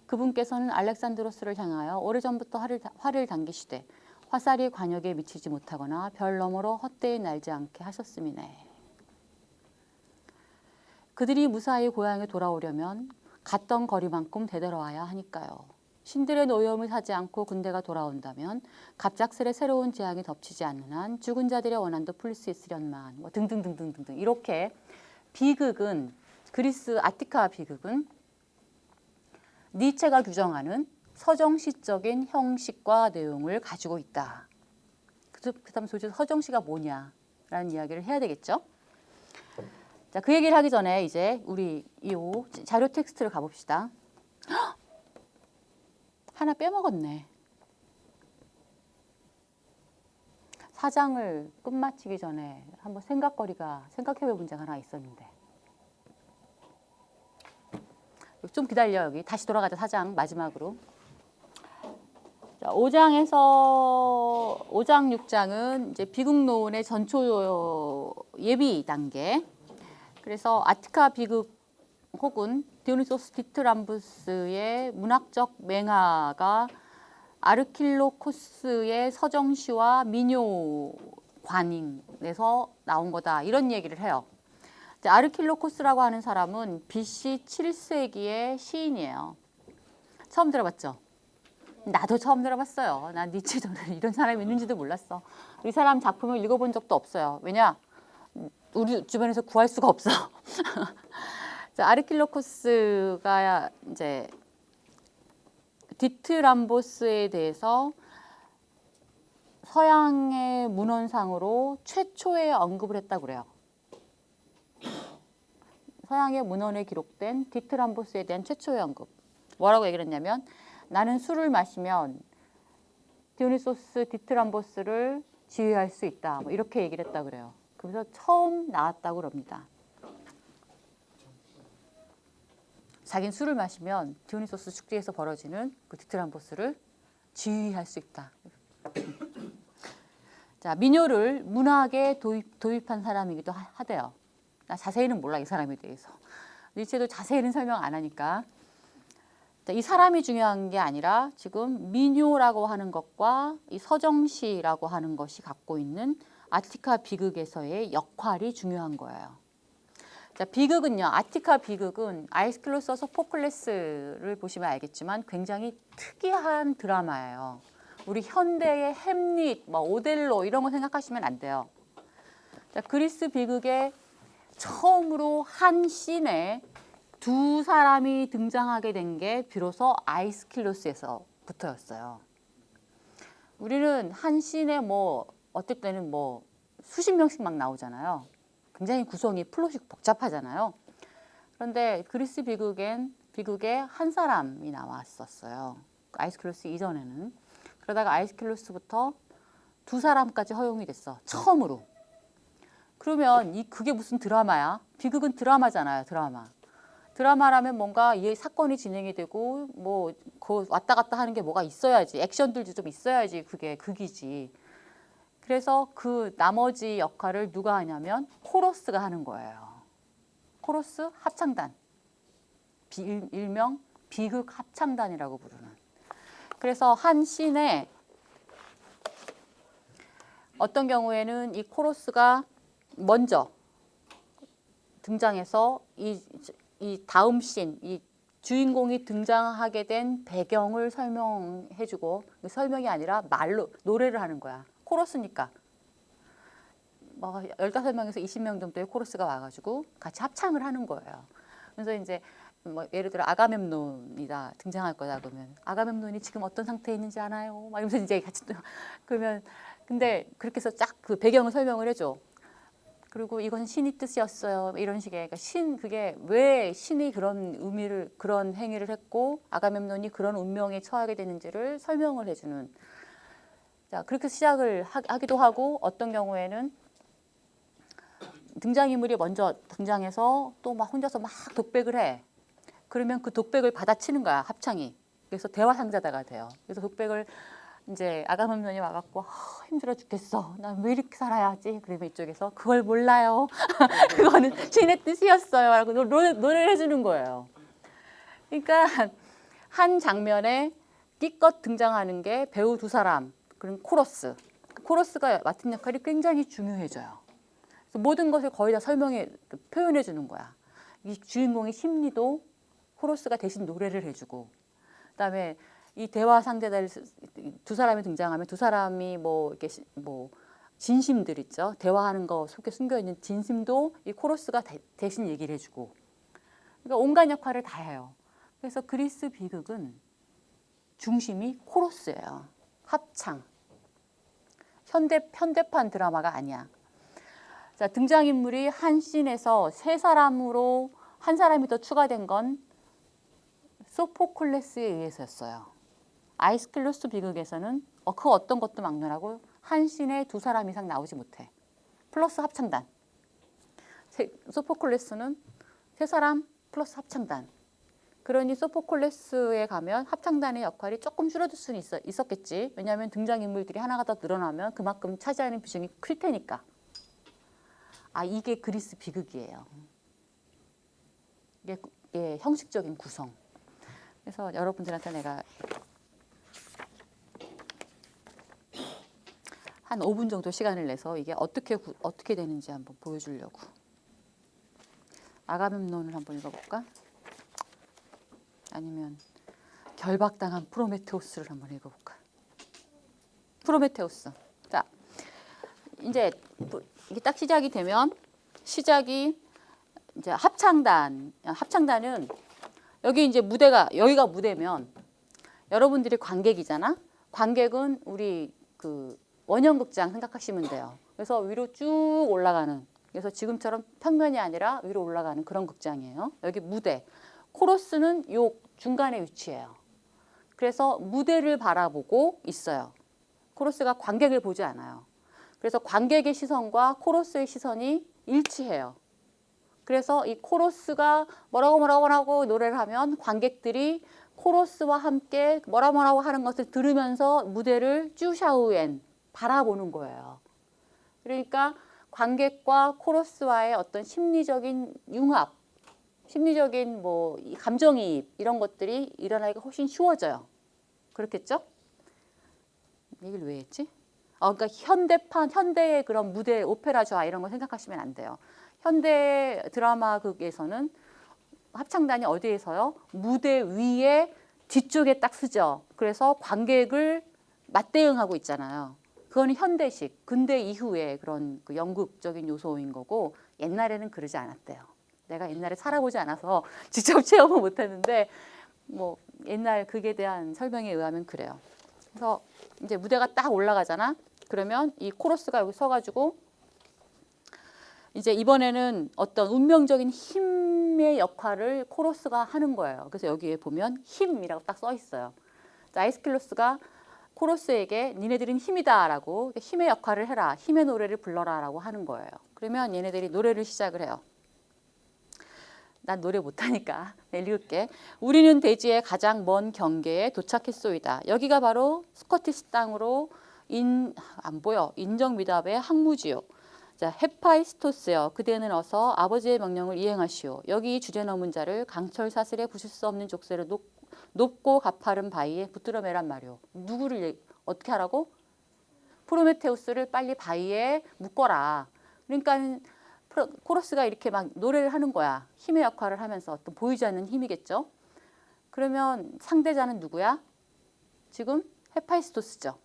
그분께서는 알렉산드로스를 향하여 오래전부터 활을 당기시되 화살이 관역에 미치지 못하거나 별 너머로 헛되이 날지 않게 하셨음이네. 그들이 무사히 고향에 돌아오려면 갔던 거리만큼 되돌아와야 하니까요. 신들의 노여움을 사지 않고 군대가 돌아온다면 갑작스레 새로운 재앙이 덮치지 않는 한 죽은 자들의 원한도 풀릴 수 있으련만, 뭐 등등등등등등. 이렇게 비극은, 그리스 아티카 비극은 니체가 규정하는 서정시적인 형식과 내용을 가지고 있다. 그다음 도대체 서정시가 뭐냐라는 이야기를 해야 되겠죠. 자, 그 얘기를 하기 전에 이제 우리 이 자료 텍스트를 가봅시다. 헉! 하나 빼먹었네. 사장을 끝마치기 전에 한번 생각해볼 문제가 하나 있었는데. 좀 기다려. 여기 다시 돌아가자. 사장 마지막으로. 자, 5장, 6장은 이제 비극론의 전초 예비 단계. 그래서 아티카 비극 혹은 디오니소스 디트람부스의 문학적 맹화가 아르킬로코스의 서정시와 민요 관인에서 나온 거다, 이런 얘기를 해요. 아르킬로코스라고 하는 사람은 BC 7세기의 시인이에요. 처음 들어봤죠? 나도 처음 들어봤어요. 난 니체 전에 이런 사람이 있는지도 몰랐어. 이 사람 작품을 읽어본 적도 없어요. 왜냐? 우리 주변에서 구할 수가 없어. 아르킬로코스가 이제 디트람보스에 대해서 서양의 문헌상으로 최초의 언급을 했다고 그래요. 서양의 문헌에 기록된 디트람보스에 대한 최초의 언급. 뭐라고 얘기를 했냐면, 나는 술을 마시면 디오니소스 디트람보스를 지휘할 수 있다, 뭐 이렇게 얘기를 했다고 그래요. 그래서 처음 나왔다고 그럽니다. 자기는 술을 마시면 디오니소스 축제에서 벌어지는 그 디트람보스를 지휘할 수 있다. 자, 민요를 문학에 도입한 사람이기도 하대요. 나 자세히는 몰라, 이 사람에 대해서. 니체도 자세히는 설명 안 하니까. 자, 이 사람이 중요한 게 아니라 지금 민요라고 하는 것과 이 서정시라고 하는 것이 갖고 있는 아티카 비극에서의 역할이 중요한 거예요. 자, 비극은요, 아티카 비극은 아이스킬로스 소포클레스를 보시면 알겠지만 굉장히 특이한 드라마예요. 우리 현대의 햄릿, 뭐 오델로 이런 거 생각하시면 안 돼요. 자, 그리스 비극의 처음으로 한 씬에 두 사람이 등장하게 된 게 비로소 아이스킬로스에서부터였어요. 우리는 한 씬에 뭐 어떨 때는 뭐 수십 명씩 막 나오잖아요. 굉장히 구성이 플롯이 복잡하잖아요. 그런데 그리스 비극에 한 사람이 나왔었어요. 아이스킬로스 이전에는. 그러다가 아이스킬로스부터 두 사람까지 허용이 됐어. 처음으로. 그러면 그게 무슨 드라마야? 비극은 드라마잖아요. 드라마. 드라마라면 뭔가 이 사건이 진행이 되고 뭐 그 왔다 갔다 하는 게 뭐가 있어야지. 액션들도 좀 있어야지. 그게 극이지. 그래서 그 나머지 역할을 누가 하냐면 코러스가 하는 거예요. 코러스 합창단. 일명 비극 합창단이라고 부르는. 그래서 한 씬에 어떤 경우에는 이 코러스가 먼저 등장해서 이 다음 씬, 이 주인공이 등장하게 된 배경을 설명해주고, 설명이 아니라 말로 노래를 하는 거야. 코러스니까. 뭐 15명에서 20명 정도의 코러스가 와가지고 같이 합창을 하는 거예요. 그래서 이제 뭐 예를 들어 아가멤논이다 등장할 거다 그러면 아가멤논이 지금 어떤 상태에 있는지 아나요? 막 이러면서 이제 같이 그러면 근데 그렇게 해서 쫙 그 배경을 설명을 해줘. 그리고 이건 신의 뜻이었어요. 이런 식의 그러니까 그게 왜 신이 그런 의미를 그런 행위를 했고 아가멤논이 그런 운명에 처하게 되는지를 설명을 해주는. 자 그렇게 시작을 하기도 하고 어떤 경우에는 등장인물이 먼저 등장해서 또 막 혼자서 막 독백을 해. 그러면 그 독백을 받아치는 거야 합창이. 그래서 대화 상자다가 돼요. 그래서 독백을 이제 아가멤논이 와갖고 힘들어 죽겠어. 난 왜 이렇게 살아야 하지? 그러면 이쪽에서 그걸 몰라요. 그거는 신의 뜻이었어요. 라고 노래를 해주는 거예요. 그러니까 한 장면에 끼껏 등장하는 게 배우 두 사람, 그리고 코러스. 코러스가 맡은 역할이 굉장히 중요해져요. 그래서 모든 것을 거의 다 표현해 주는 거야. 이 주인공의 심리도 코러스가 대신 노래를 해주고, 그다음에 이 대화 상대들 두 사람이 등장하면 두 사람이 뭐 이렇게 뭐 진심들 있죠. 대화하는 거 속에 숨겨 있는 진심도 이 코러스가 대신 얘기를 해주고, 그러니까 온갖 역할을 다 해요. 그래서 그리스 비극은 중심이 코러스예요. 합창. 현대판 드라마가 아니야. 자, 등장인물이 한 씬에서 세 사람으로 한 사람이 더 추가된 건 소포클레스에 의해서였어요. 아이스클로스 비극에서는 그 어떤 것도 막론하고 한 씬에 두 사람 이상 나오지 못해. 플러스 합창단. 소포클레스는 세 사람 플러스 합창단. 그러니 소포클레스에 가면 합창단의 역할이 조금 줄어들 수는 있었겠지. 왜냐하면 등장인물들이 하나가 더 늘어나면 그만큼 차지하는 비중이 클 테니까. 이게 그리스 비극이에요. 이게 형식적인 구성. 그래서 여러분들한테 내가 한 5분 정도 시간을 내서 이게 어떻게 되는지 한번 보여주려고. 아가멤논을 한번 읽어볼까? 아니면 결박당한 프로메테우스를 한번 읽어볼까? 프로메테우스. 자, 이제 이게 딱 시작이 되면 이제 합창단은 여기 이제 여기가 무대면 여러분들이 관객이잖아. 관객은 우리 그 원형극장 생각하시면 돼요. 그래서 위로 쭉 올라가는. 그래서 지금처럼 평면이 아니라 위로 올라가는 그런 극장이에요. 여기 무대. 코러스는 요 중간에 위치해요. 그래서 무대를 바라보고 있어요. 코러스가 관객을 보지 않아요. 그래서 관객의 시선과 코러스의 시선이 일치해요. 그래서 이 코러스가 뭐라고 노래를 하면 관객들이 코러스와 함께 뭐라고 하는 것을 들으면서 무대를 쭈샤우엔 바라보는 거예요. 그러니까 관객과 코러스와의 어떤 심리적인 융합, 심리적인 뭐 감정이입 이런 것들이 일어나기가 훨씬 쉬워져요. 그렇겠죠? 얘기를 왜 했지? 그러니까 현대의 그런 무대, 오페라 좌 이런 거 생각하시면 안 돼요. 현대 드라마극에서는 합창단이 어디에서요? 무대 위에 뒤쪽에 딱 서죠. 그래서 관객을 맞대응하고 있잖아요. 그거는 현대식, 근대 이후의 그런 그 연극적인 요소인 거고 옛날에는 그러지 않았대요. 내가 옛날에 살아보지 않아서 직접 체험을 못했는데 뭐 옛날 극에 대한 설명에 의하면 그래요. 그래서 이제 무대가 딱 올라가잖아. 그러면 이 코러스가 여기 서가지고 이제 이번에는 어떤 운명적인 힘의 역할을 코러스가 하는 거예요. 그래서 여기에 보면 힘이라고 딱 써 있어요. 아이스클로스가 코러스에게 니네들은 힘이다라고 힘의 역할을 해라. 힘의 노래를 불러라라고 하는 거예요. 그러면 얘네들이 노래를 시작을 해요. 난 노래 못하니까 읽을게. 우리는 대지의 가장 먼 경계에 도착했소이다. 여기가 바로 스코티스 땅으로 안 보여. 인정미답의 항무지요. 자, 헤파이스토스여, 그대는 어서 아버지의 명령을 이행하시오. 여기 주제 넘은 자를 강철 사슬에 부실 수 없는 족쇄로 높고 가파른 바위에 붙들어 매란 말이오. 누구를 어떻게 하라고? 프로메테우스를 빨리 바위에 묶어라. 그러니까 코러스가 이렇게 막 노래를 하는 거야. 힘의 역할을 하면서 어떤 보이지 않는 힘이겠죠. 그러면 상대자는 누구야? 지금 헤파이스토스죠.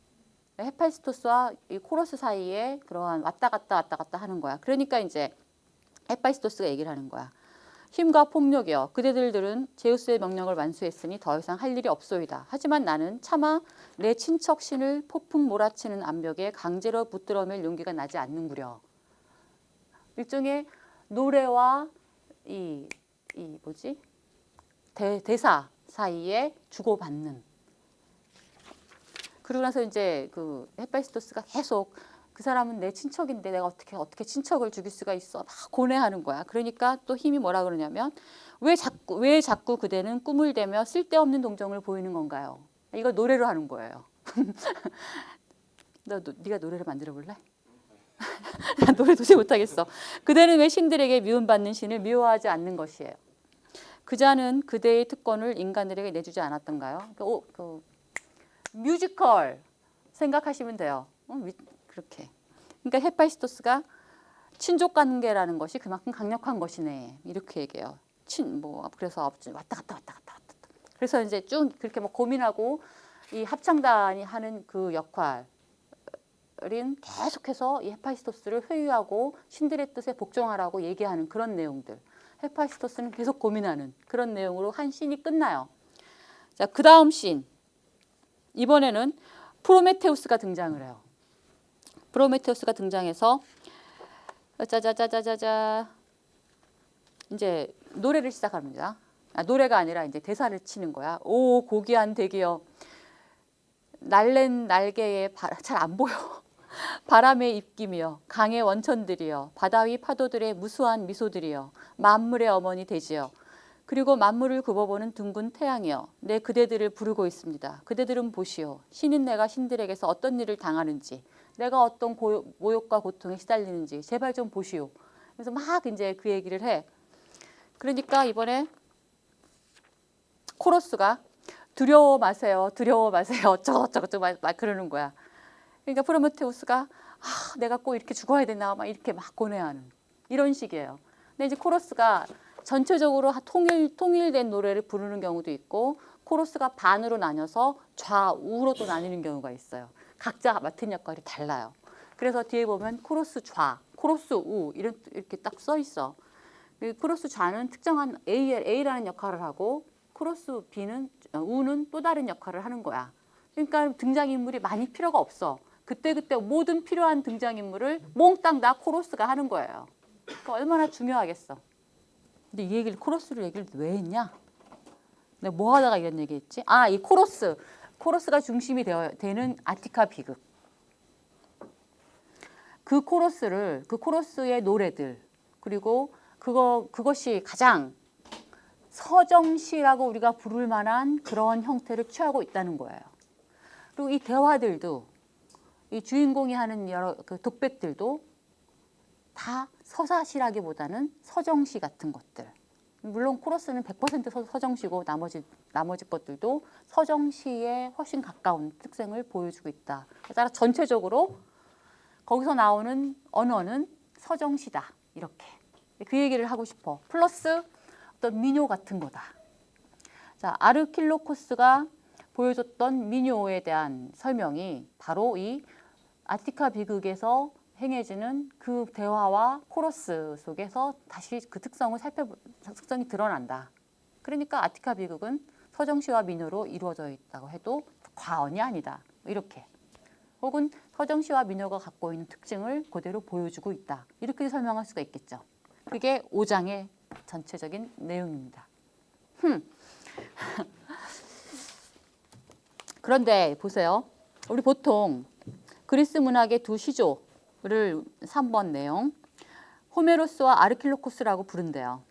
헤파이스토스와 이 코러스 사이에 그러한 왔다 갔다 하는 거야. 그러니까 이제 헤파이스토스가 얘기를 하는 거야. 힘과 폭력이여, 그대들은 제우스의 명령을 완수했으니 더 이상 할 일이 없소이다. 하지만 나는 차마 내 친척 신을 폭풍 몰아치는 암벽에 강제로 붙들어맬 용기가 나지 않는구려. 일종의 노래와 이 뭐지? 대사 사이에 주고받는. 그러고 나서 이제 그 헤파이스토스가 계속 그 사람은 내 친척인데 내가 어떻게 친척을 죽일 수가 있어? 막 고뇌하는 거야. 그러니까 또 힘이 뭐라 그러냐면 왜 자꾸 그대는 꿈을 대며 쓸데없는 동정을 보이는 건가요? 이거 노래로 하는 거예요. 네가 노래를 만들어 볼래? 난 노래 도저히 못하겠어. 그대는 왜 신들에게 미움받는 신을 미워하지 않는 것이에요. 그자는 그대의 특권을 인간들에게 내주지 않았던가요? 뮤지컬 생각하시면 돼요. 그렇게. 그러니까 헤파이스토스가 친족 관계라는 것이 그만큼 강력한 것이네. 이렇게 얘기해요. 그래서 왔다 갔다. 그래서 이제 쭉 그렇게 막 고민하고 이 합창단이 하는 그 역할은 계속해서 이 헤파이스토스를 회유하고 신들의 뜻에 복종하라고 얘기하는 그런 내용들. 헤파이스토스는 계속 고민하는 그런 내용으로 한 씬이 끝나요. 자, 그 다음 씬. 이번에는 프로메테우스가 등장을 해요. 프로메테우스가 등장해서 짜자자자자자 이제 노래를 시작합니다. 노래가 아니라 이제 대사를 치는 거야. 오 고귀한 대기여, 날랜 날개에 잘 안 보여. 바람의 입김이여, 강의 원천들이여, 바다 위 파도들의 무수한 미소들이여, 만물의 어머니 대지여, 그리고 만물을 굽어보는 둥근 태양이여, 내 그대들을 부르고 있습니다. 그대들은 보시오. 신인 내가 신들에게서 어떤 일을 당하는지, 내가 어떤 모욕과 고통에 시달리는지 제발 좀 보시오. 그래서 막 이제 그 얘기를 해. 그러니까 이번에 코러스가 두려워 마세요. 어쩌고 막 그러는 거야. 그러니까 프로메테우스가 내가 꼭 이렇게 죽어야 되나 막 이렇게 막 고뇌하는 이런 식이에요. 근데 이제 코러스가 전체적으로 통일된 노래를 부르는 경우도 있고 코러스가 반으로 나뉘어서 좌우로 또 나뉘는 경우가 있어요. 각자 맡은 역할이 달라요. 그래서 뒤에 보면 코러스 좌, 코러스 우 이렇게 딱 써 있어. 코러스 좌는 특정한 A라는 역할을 하고 코러스 우는 또 다른 역할을 하는 거야. 그러니까 등장인물이 많이 필요가 없어. 그때그때 모든 필요한 등장인물을 몽땅 다 코러스가 하는 거예요. 그러니까 얼마나 중요하겠어. 근데 이 코러스를 얘기를 왜 했냐? 내가 뭐 하다가 이런 얘기했지? 이 코러스가 중심이 되는 아티카 비극. 그 코러스의 노래들, 그리고 그것이 가장 서정시라고 우리가 부를 만한 그런 형태를 취하고 있다는 거예요. 그리고 이 대화들도, 이 주인공이 하는 여러 그 독백들도 다 서사시라기보다는 서정시 같은 것들. 물론 코러스는 100% 서정시고 나머지 것들도 서정시에 훨씬 가까운 특성을 보여주고 있다. 따라 전체적으로 거기서 나오는 언어는 서정시다. 이렇게 그 얘기를 하고 싶어. 플러스 어떤 민요 같은 거다. 자, 아르킬로코스가 보여줬던 민요에 대한 설명이 바로 이 아티카 비극에서 행해지는 그 대화와 코러스 속에서 다시 그 특성이 드러난다. 그러니까 아티카 비극은 서정시와 민요로 이루어져 있다고 해도 과언이 아니다. 이렇게. 혹은 서정시와 민요가 갖고 있는 특징을 그대로 보여주고 있다. 이렇게 설명할 수가 있겠죠. 그게 5장의 전체적인 내용입니다. 그런데 보세요. 우리 보통 그리스 문학의 두 시조를 3번 내용 호메로스와 아르킬로코스라고 부른대요.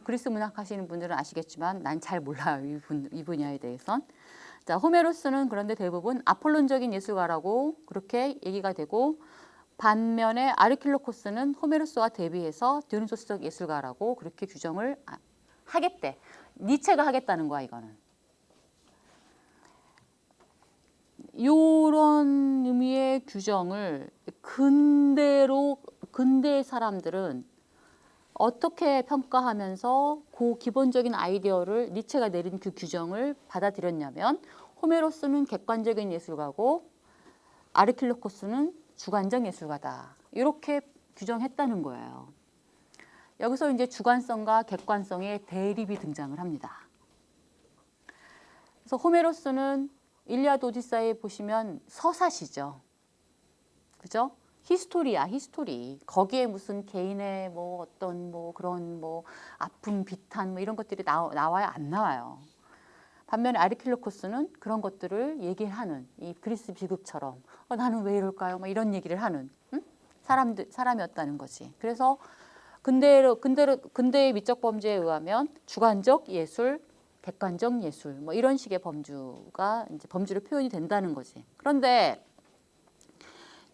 그리스 문학하시는 분들은 아시겠지만 난 잘 몰라요. 이 분야에 대해선. 자, 호메로스는 그런데 대부분 아폴론적인 예술가라고 그렇게 얘기가 되고 반면에 아르킬로코스는 호메로스와 대비해서 디오니소스적 예술가라고 그렇게 규정을 하겠대. 니체가 하겠다는 거야, 이거는. 이런 의미의 규정을 근대의 사람들은 어떻게 평가하면서 그 기본적인 아이디어를 니체가 내린 그 규정을 받아들였냐면 호메로스는 객관적인 예술가고 아르킬로코스는 주관적 예술가다. 이렇게 규정했다는 거예요. 여기서 이제 주관성과 객관성의 대립이 등장을 합니다. 그래서 호메로스는 일리아드 오디세이에 보시면 서사시죠. 그죠? 히스토리야, 히스토리. 거기에 무슨 개인의 뭐 어떤 뭐 그런 뭐 아픔, 비탄 뭐 이런 것들이 나와요? 안 나와요. 반면에 아르킬로코스는 그런 것들을 얘기하는 이 그리스 비극처럼 나는 왜 이럴까요? 뭐 이런 얘기를 하는 사람이었다는 거지. 그래서 근대의 미적 범죄에 의하면 주관적 예술, 객관적 예술 뭐 이런 식의 범주로 표현이 된다는 거지. 그런데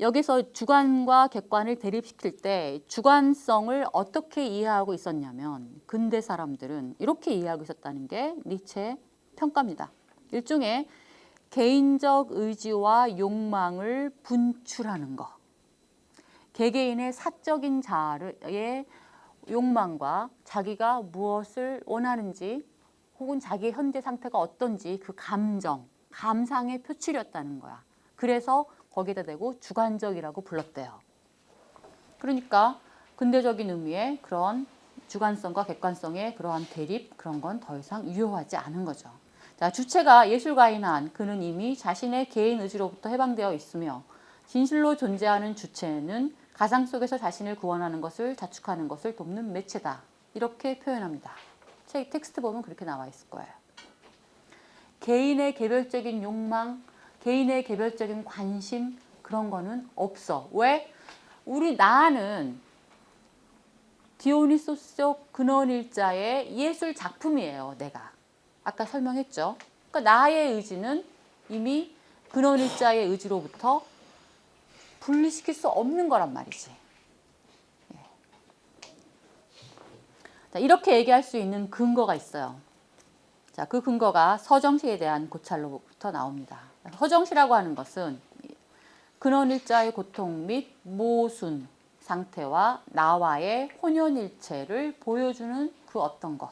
여기서 주관과 객관을 대립시킬 때 주관성을 어떻게 이해하고 있었냐면 근대 사람들은 이렇게 이해하고 있었다는 게 니체의 평가입니다. 일종의 개인적 의지와 욕망을 분출하는 거. 개개인의 사적인 자아의 욕망과 자기가 무엇을 원하는지 혹은 자기의 현재 상태가 어떤지 그 감상의 표출이었다는 거야. 그래서 거기에다 대고 주관적이라고 불렀대요. 그러니까 근대적인 의미의 그런 주관성과 객관성의 그러한 대립 그런 건 더 이상 유효하지 않은 거죠. 자, 주체가 예술가인 한 그는 이미 자신의 개인 의지로부터 해방되어 있으며 진실로 존재하는 주체는 가상 속에서 자신을 구원하는 것을 자축하는 것을 돕는 매체다. 이렇게 표현합니다. 책 텍스트 보면 그렇게 나와 있을 거예요. 개인의 개별적인 욕망, 개인의 개별적인 관심 그런 거는 없어. 왜? 나는 디오니소스적 근원일자의 예술 작품이에요. 내가. 아까 설명했죠. 그러니까 나의 의지는 이미 근원일자의 의지로부터 분리시킬 수 없는 거란 말이지. 자, 이렇게 얘기할 수 있는 근거가 있어요. 자, 그 근거가 서정시에 대한 고찰로부터 나옵니다. 서정시라고 하는 것은 근원일자의 고통 및 모순 상태와 나와의 혼연일체를 보여주는 그 어떤 것.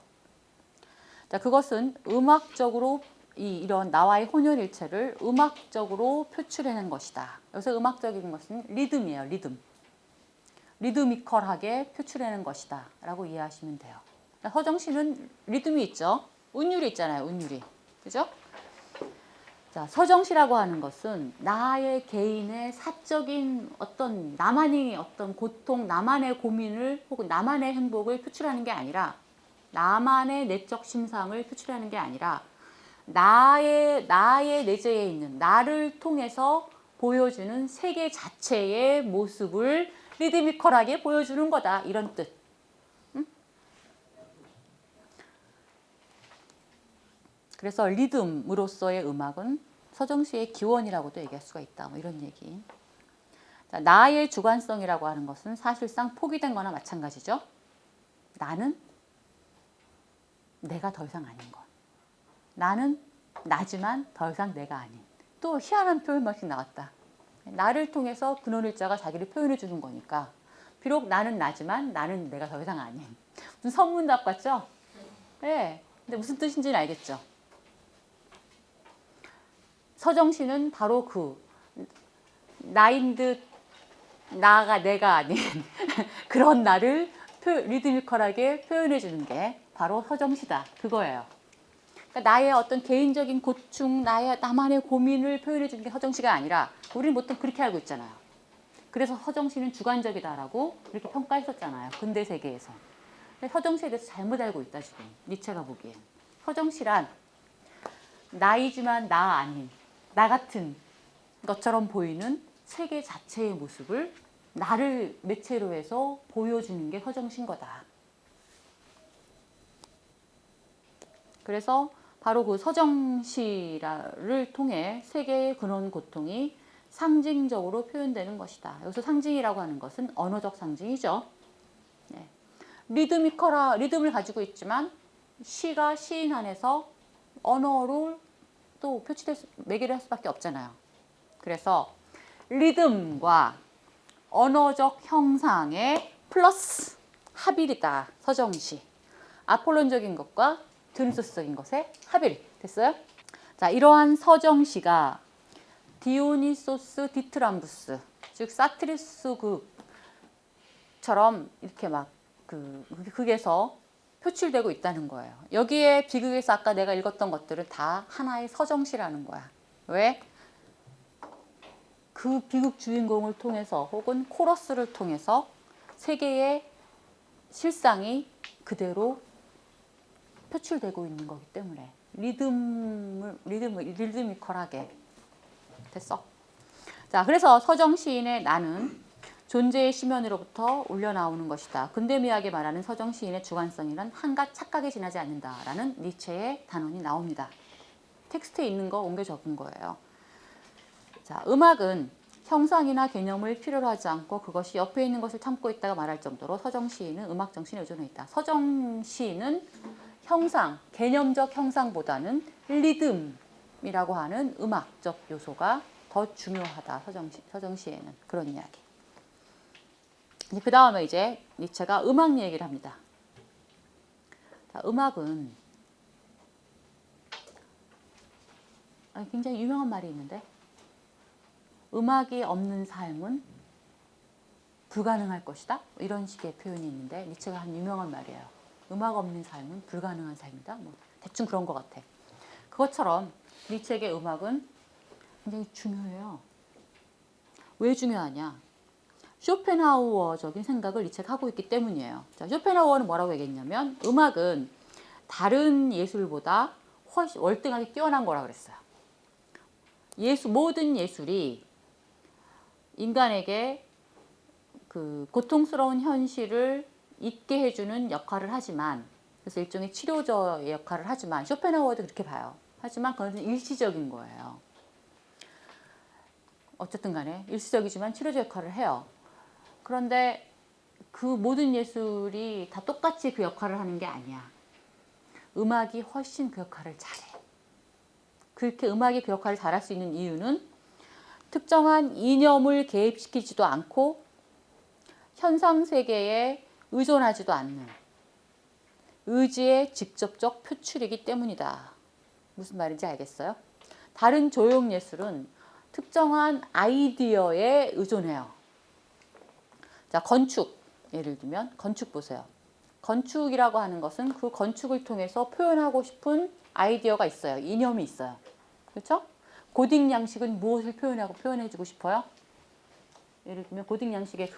자, 그것은 음악적으로 이런 나와의 혼연일체를 음악적으로 표출해낸 것이다. 여기서 음악적인 것은 리듬이에요. 리드미컬하게 표출해낸 것이다. 라고 이해하시면 돼요. 서정시는 리듬이 있죠. 운율이 있잖아요. 운율이. 그죠? 자, 서정시라고 하는 것은 나의 개인의 사적인 나만의 어떤 고통, 나만의 고민을 혹은 나만의 행복을 표출하는 게 아니라 나만의 내적 심상을 표출하는 게 아니라 나의 내재에 있는 나를 통해서 보여주는 세계 자체의 모습을 리드미컬하게 보여주는 거다. 이런 뜻. 응? 그래서 리듬으로서의 음악은 서정시의 기원이라고도 얘기할 수가 있다. 뭐 이런 얘기. 자, 나의 주관성이라고 하는 것은 사실상 포기된 거나 마찬가지죠. 나는 내가 더 이상 아닌 것. 나는 나지만 더 이상 내가 아닌. 또 희한한 표현 맛이 나왔다. 나를 통해서 근원일자가 자기를 표현해 주는 거니까 비록 나는 나지만 나는 내가 더 이상 아닌. 무슨 선문답 같죠? 네. 근데 무슨 뜻인지는 알겠죠? 서정시는 바로 나인 듯 나가 내가 아닌 그런 나를 리드미컬하게 표현해 주는 게 바로 서정시다. 그거예요. 그러니까 나의 어떤 개인적인 고충, 나만의 고민을 표현해 주는 게 서정시가 아니라 우리는 보통 그렇게 알고 있잖아요. 그래서 서정시는 주관적이다라고 그렇게 평가했었잖아요. 근대 세계에서. 근데 서정시에 대해서 잘못 알고 있다 지금. 니체가 보기엔. 서정시란 나이지만 나 아닌 나 같은 것처럼 보이는 세계 자체의 모습을 나를 매체로 해서 보여주는 게 서정시인 거다. 그래서 바로 그 서정시를 통해 세계의 근원 고통이 상징적으로 표현되는 것이다. 여기서 상징이라고 하는 것은 언어적 상징이죠. 네. 리듬을 가지고 있지만 시가 시인 안에서 언어를 또 매개를 할 수밖에 없잖아요. 그래서 리듬과 언어적 형상의 플러스 합일이다. 서정시. 아폴론적인 것과 디오니소스적인 것의 합일. 됐어요? 자, 이러한 서정시가 디오니소스 디트람부스, 즉 사티리스 극처럼 이렇게 막 극에서 표출되고 있다는 거예요. 여기에 비극에서 아까 내가 읽었던 것들은 다 하나의 서정시라는 거야. 왜? 그 비극 주인공을 통해서 혹은 코러스를 통해서 세계의 실상이 그대로 표출되고 있는 거기 때문에 리드미컬하게 됐어. 자, 그래서 서정 시인의 나는 존재의 심연으로부터 울려나오는 것이다. 근대미학에 말하는 서정 시인의 주관성이란 한갓 착각에 지나지 않는다라는 니체의 단언이 나옵니다. 텍스트에 있는 거 옮겨 적은 거예요. 자, 음악은 형상이나 개념을 필요로 하지 않고 그것이 옆에 있는 것을 참고 있다가 말할 정도로 서정 시인은 음악 정신에 의존해 있다. 서정 시인은 형상, 개념적 형상보다는 리듬이라고 하는 음악적 요소가 더 중요하다. 서정 시에는 그런 이야기. 그 다음에 이제 니체가 음악 얘기를 합니다. 자, 음악은 굉장히 유명한 말이 있는데 음악이 없는 삶은 불가능할 것이다. 이런 식의 표현이 있는데 니체가 한 유명한 말이에요. 음악 없는 삶은 불가능한 삶이다. 뭐 대충 그런 것 같아. 그것처럼 니체의 음악은 굉장히 중요해요. 왜 중요하냐? 쇼펜하우어적인 생각을 니체가 하고 있기 때문이에요. 자, 쇼펜하우어는 뭐라고 얘기했냐면 음악은 다른 예술보다 훨씬 월등하게 뛰어난 거라고 그랬어요. 모든 예술이 인간에게 그 고통스러운 현실을 잊게 해주는 역할을 하지만, 그래서 일종의 치료저의 역할을 하지만, 쇼펜하우어도 그렇게 봐요. 하지만 그것은 일시적인 거예요. 어쨌든 간에 일시적이지만 치료저 역할을 해요. 그런데 그 모든 예술이 다 똑같이 그 역할을 하는 게 아니야. 음악이 훨씬 그 역할을 잘해. 그렇게 음악이 그 역할을 잘할 수 있는 이유는 특정한 이념을 개입시키지도 않고 현상세계에 의존하지도 않는 의지의 직접적 표출이기 때문이다. 무슨 말인지 알겠어요? 다른 조형예술은 특정한 아이디어에 의존해요. 자, 건축 예를 들면 건축 보세요. 건축이라고 하는 것은 그 건축을 통해서 표현하고 싶은 아이디어가 있어요. 이념이 있어요. 그렇죠? 고딕 양식은 무엇을 표현해주고 싶어요? 예를 들면 고딕 양식의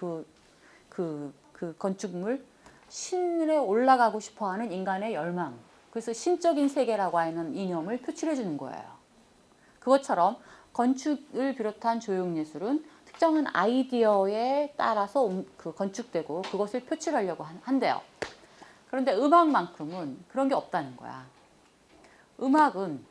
그 건축물, 신에 올라가고 싶어하는 인간의 열망. 그래서 신적인 세계라고 하는 이념을 표출해주는 거예요. 그것처럼 건축을 비롯한 조형예술은 특정한 아이디어에 따라서 건축되고 그것을 표출하려고 한대요. 그런데 음악만큼은 그런 게 없다는 거야. 음악은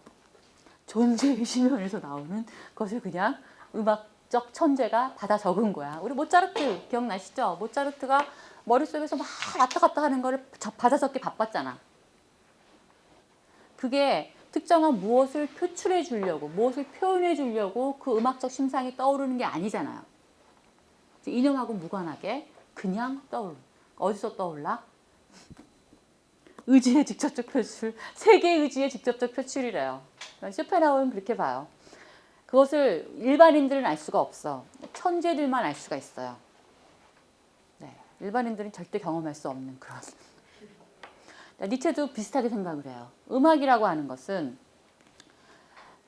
존재의 심연에서 나오는 것을 그냥 음악적 천재가 받아 적은 거야. 우리 모차르트 기억나시죠? 모차르트가 머릿속에서 막 왔다 갔다 하는 거를 받아 적기 바빴잖아. 그게 특정한 무엇을 표출해 주려고, 무엇을 표현해 주려고 그 음악적 심상이 떠오르는 게 아니잖아요. 이념하고 무관하게 그냥 떠오르. 어디서 떠올라? 의지의 직접적 표출, 세계 의지의 직접적 표출이래요. 쇼펜하우어는 그렇게 봐요. 그것을 일반인들은 알 수가 없어. 천재들만 알 수가 있어요. 네, 일반인들은 절대 경험할 수 없는 그런. 니체도 비슷하게 생각을 해요. 음악이라고 하는 것은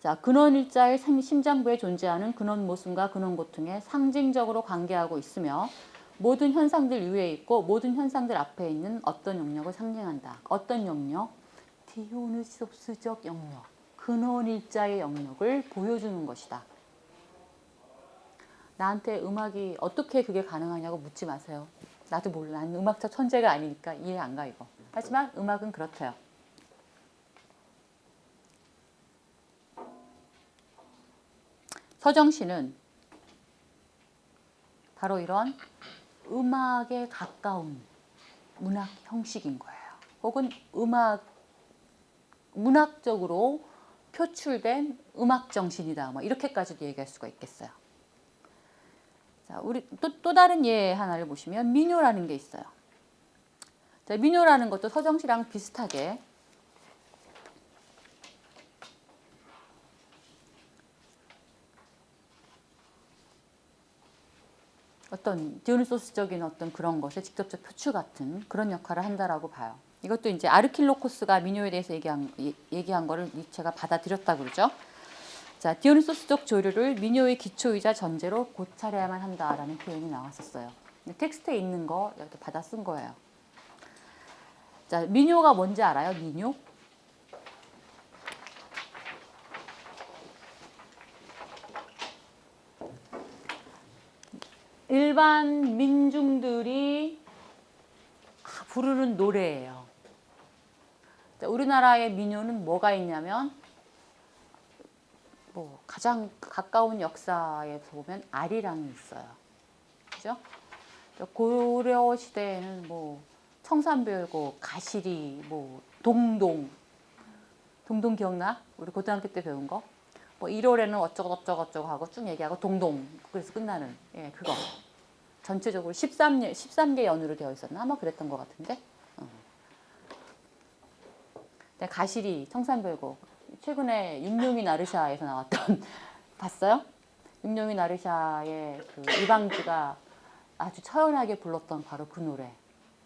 자, 근원일자의 심장부에 존재하는 근원 모순과 근원 고통에 상징적으로 관계하고 있으며 모든 현상들 위에 있고 모든 현상들 앞에 있는 어떤 영역을 상징한다. 어떤 영역? 디오니소스적 영역. 근원일자의 영역을 보여주는 것이다. 나한테 음악이 어떻게 그게 가능하냐고 묻지 마세요. 나도 몰라. 난 음악적 천재가 아니니까 이해 안 가 이거. 하지만 음악은 그렇대요. 서정시는 바로 이런 음악에 가까운 문학 형식인 거예요. 혹은 문학적으로 표출된 음악 정신이다. 뭐 이렇게까지도 얘기할 수가 있겠어요. 자, 우리 또 다른 예 하나를 보시면 민요라는 게 있어요. 자, 민요라는 것도 서정시랑 비슷하게 어떤 디오니소스적인 어떤 그런 것의 직접적 표출 같은 그런 역할을 한다라고 봐요. 이것도 이제 아르킬로코스가 민요에 대해서 얘기한 거를 니체가 받아들였다 그러죠. 자, 디오니소스적 조류를 민요의 기초이자 전제로 고찰해야만 한다라는 표현이 나왔었어요. 텍스트에 있는 거 여기도 받아 쓴 거예요. 자, 민요가 뭔지 알아요? 민요? 일반 민중들이 부르는 노래예요. 자, 우리나라의 민요는 뭐가 있냐면 뭐 가장 가까운 역사에서 보면 아리랑이 있어요. 그죠? 고려 시대에는 뭐 청산별곡, 가시리, 뭐 동동 기억나? 우리 고등학교 때 배운 거? 뭐 1월에는 어쩌고 하고 쭉 얘기하고 동동 그래서 끝나는 예 그거 전체적으로 13개 연으로 되어 있었나 아마 그랬던 것 같은데. 가시리 청산별곡 최근에 윤룡이 나르샤에서 나왔던 봤어요? 윤룡이 나르샤의 그 이방지가 아주 처연하게 불렀던 바로 그 노래.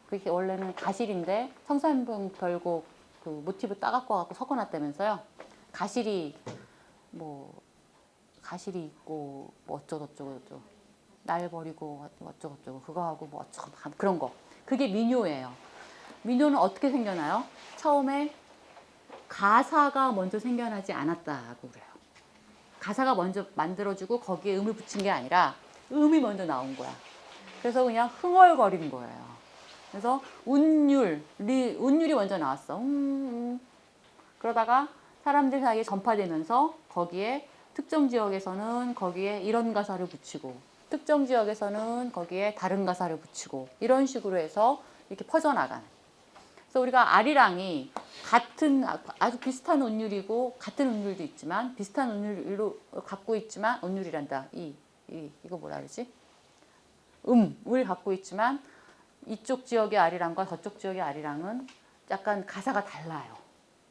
그게 원래는 가실인데 청산별곡 그 모티브 따갖고 갖고 섞어놨다면서요. 가실이 있고 뭐 어쩌고저쩌고 날 버리고 어쩌고저쩌고 그거 하고 뭐 어쩌고 그런 거. 그게 민요예요. 민요는 어떻게 생겨나요? 처음에 가사가 먼저 생겨나지 않았다고 그래요. 가사가 먼저 만들어지고 거기에 음을 붙인 게 아니라 음이 먼저 나온 거야. 그래서 그냥 흥얼거린 거예요. 그래서 운율이 먼저 나왔어. 그러다가 사람들 사이에 전파되면서 거기에 특정 지역에서는 거기에 이런 가사를 붙이고 특정 지역에서는 거기에 다른 가사를 붙이고 이런 식으로 해서 이렇게 퍼져나가는. 그래서 우리가 아리랑이 같은 아주 비슷한 운율이고 같은 운율도 있지만 비슷한 운율로 갖고 있지만 운율이란다. 이거 뭐라 그러지? 음을 갖고 있지만 이쪽 지역의 아리랑과 저쪽 지역의 아리랑은 약간 가사가 달라요.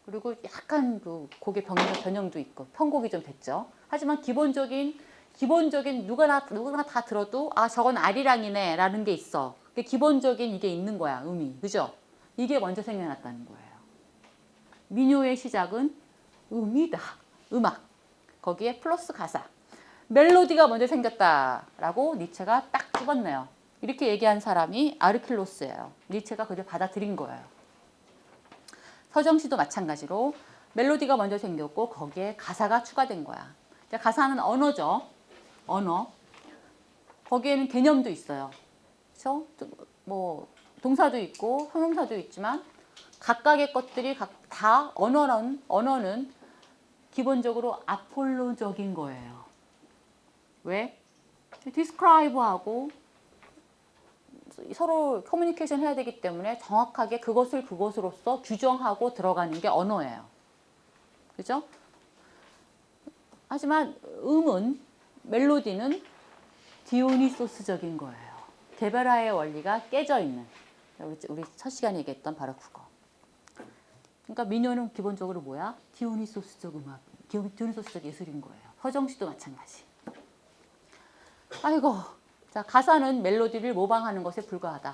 그리고 약간 그 곡의 변형도 있고 편곡이 좀 됐죠. 하지만 기본적인 누구나 다 들어도 아 저건 아리랑이네라는 게 있어. 기본적인 이게 있는 거야 음이 그죠? 이게 먼저 생겨났다는 거예요. 민요의 시작은 음이다. 음악. 거기에 플러스 가사. 멜로디가 먼저 생겼다라고 니체가 딱 집었네요. 이렇게 얘기한 사람이 아르킬로스예요. 니체가 그걸 받아들인 거예요. 서정시도 마찬가지로 멜로디가 먼저 생겼고 거기에 가사가 추가된 거야. 가사는 언어죠. 언어. 거기에는 개념도 있어요. 그렇죠? 뭐 동사도 있고 형용사도 있지만 각각의 것들이 다 언어는 기본적으로 아폴로적인 거예요. 왜? 디스크라이브하고 서로 커뮤니케이션 해야 되기 때문에 정확하게 그것을 그것으로서 규정하고 들어가는 게 언어예요. 그죠? 하지만 멜로디는 디오니소스적인 거예요. 게베라의 원리가 깨져 있는. 우리 첫 시간에 얘기했던 바로 그거. 그러니까 민요는 기본적으로 뭐야? 디오니소스적 음악, 디오니소스적 예술인 거예요. 서정시도 마찬가지. 아이고, 자 가사는 멜로디를 모방하는 것에 불과하다.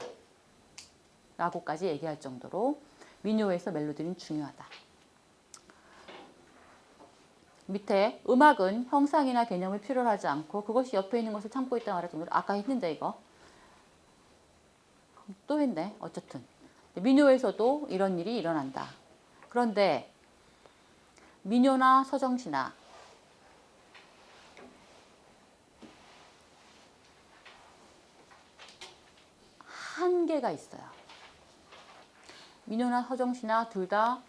라고까지 얘기할 정도로 민요에서 멜로디는 중요하다. 밑에 음악은 형상이나 개념을 필요로 하지 않고 그것이 옆에 있는 것을 참고 있다 말할 정도로 아까 했는데 이거 또 했네. 어쨌든 민요에서도 이런 일이 일어난다. 그런데 민요나 서정시나 한계가 있어요. 민요나 서정시나 둘 다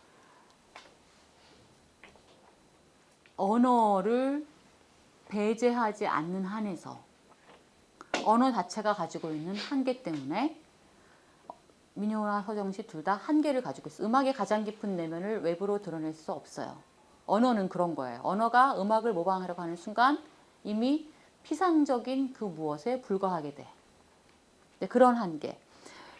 언어를 배제하지 않는 한에서 언어 자체가 가지고 있는 한계 때문에 민요나 서정시 둘 다 한계를 가지고 있어요. 음악의 가장 깊은 내면을 외부로 드러낼 수 없어요. 언어는 그런 거예요. 언어가 음악을 모방하려고 하는 순간 이미 피상적인 그 무엇에 불과하게 돼. 네, 그런 한계.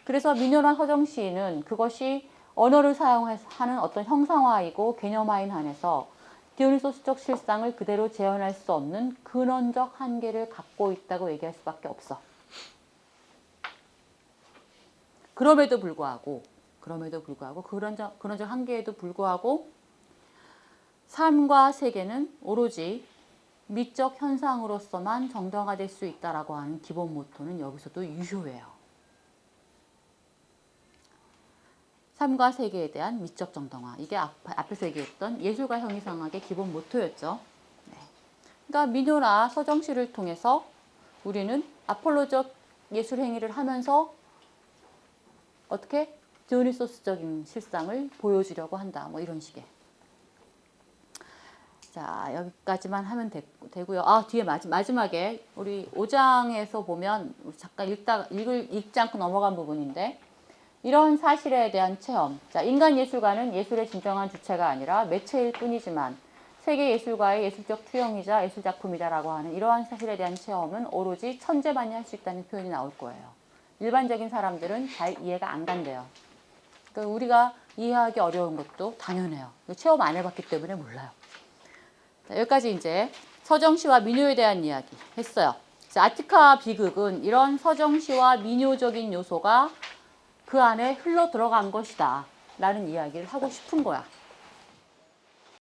그래서 민요나 서정시는 그것이 언어를 사용하는 어떤 형상화이고 개념화인 한에서 디오니소스적 실상을 그대로 재현할 수 없는 근원적 한계를 갖고 있다고 얘기할 수밖에 없어. 그럼에도 불구하고 근원적 한계에도 불구하고 삶과 세계는 오로지 미적 현상으로서만 정정화될 수 있다라고 하는 기본 모토는 여기서도 유효해요. 삶과 세계에 대한 미적 정당화. 이게 앞에서 얘기했던 예술과 형이상학의 기본 모토였죠. 네. 그러니까 민요나 서정시를 통해서 우리는 아폴로적 예술 행위를 하면서 어떻게 디오니소스적인 실상을 보여주려고 한다. 뭐 이런 식의. 자, 여기까지만 하면 되고요. 뒤에 마지막에 우리 5장에서 보면 잠깐 읽지 않고 넘어간 부분인데 이런 사실에 대한 체험. 자, 인간 예술가는 예술의 진정한 주체가 아니라 매체일 뿐이지만 세계 예술가의 예술적 투영이자 예술작품이다라고 하는 이러한 사실에 대한 체험은 오로지 천재만이 할 수 있다는 표현이 나올 거예요. 일반적인 사람들은 잘 이해가 안 간대요. 그러니까 우리가 이해하기 어려운 것도 당연해요. 체험 안 해봤기 때문에 몰라요. 자, 여기까지 이제 서정시와 민요에 대한 이야기 했어요. 자, 아티카 비극은 이런 서정시와 민요적인 요소가 그 안에 흘러 들어간 것이다 라는 이야기를 하고 싶은 거야.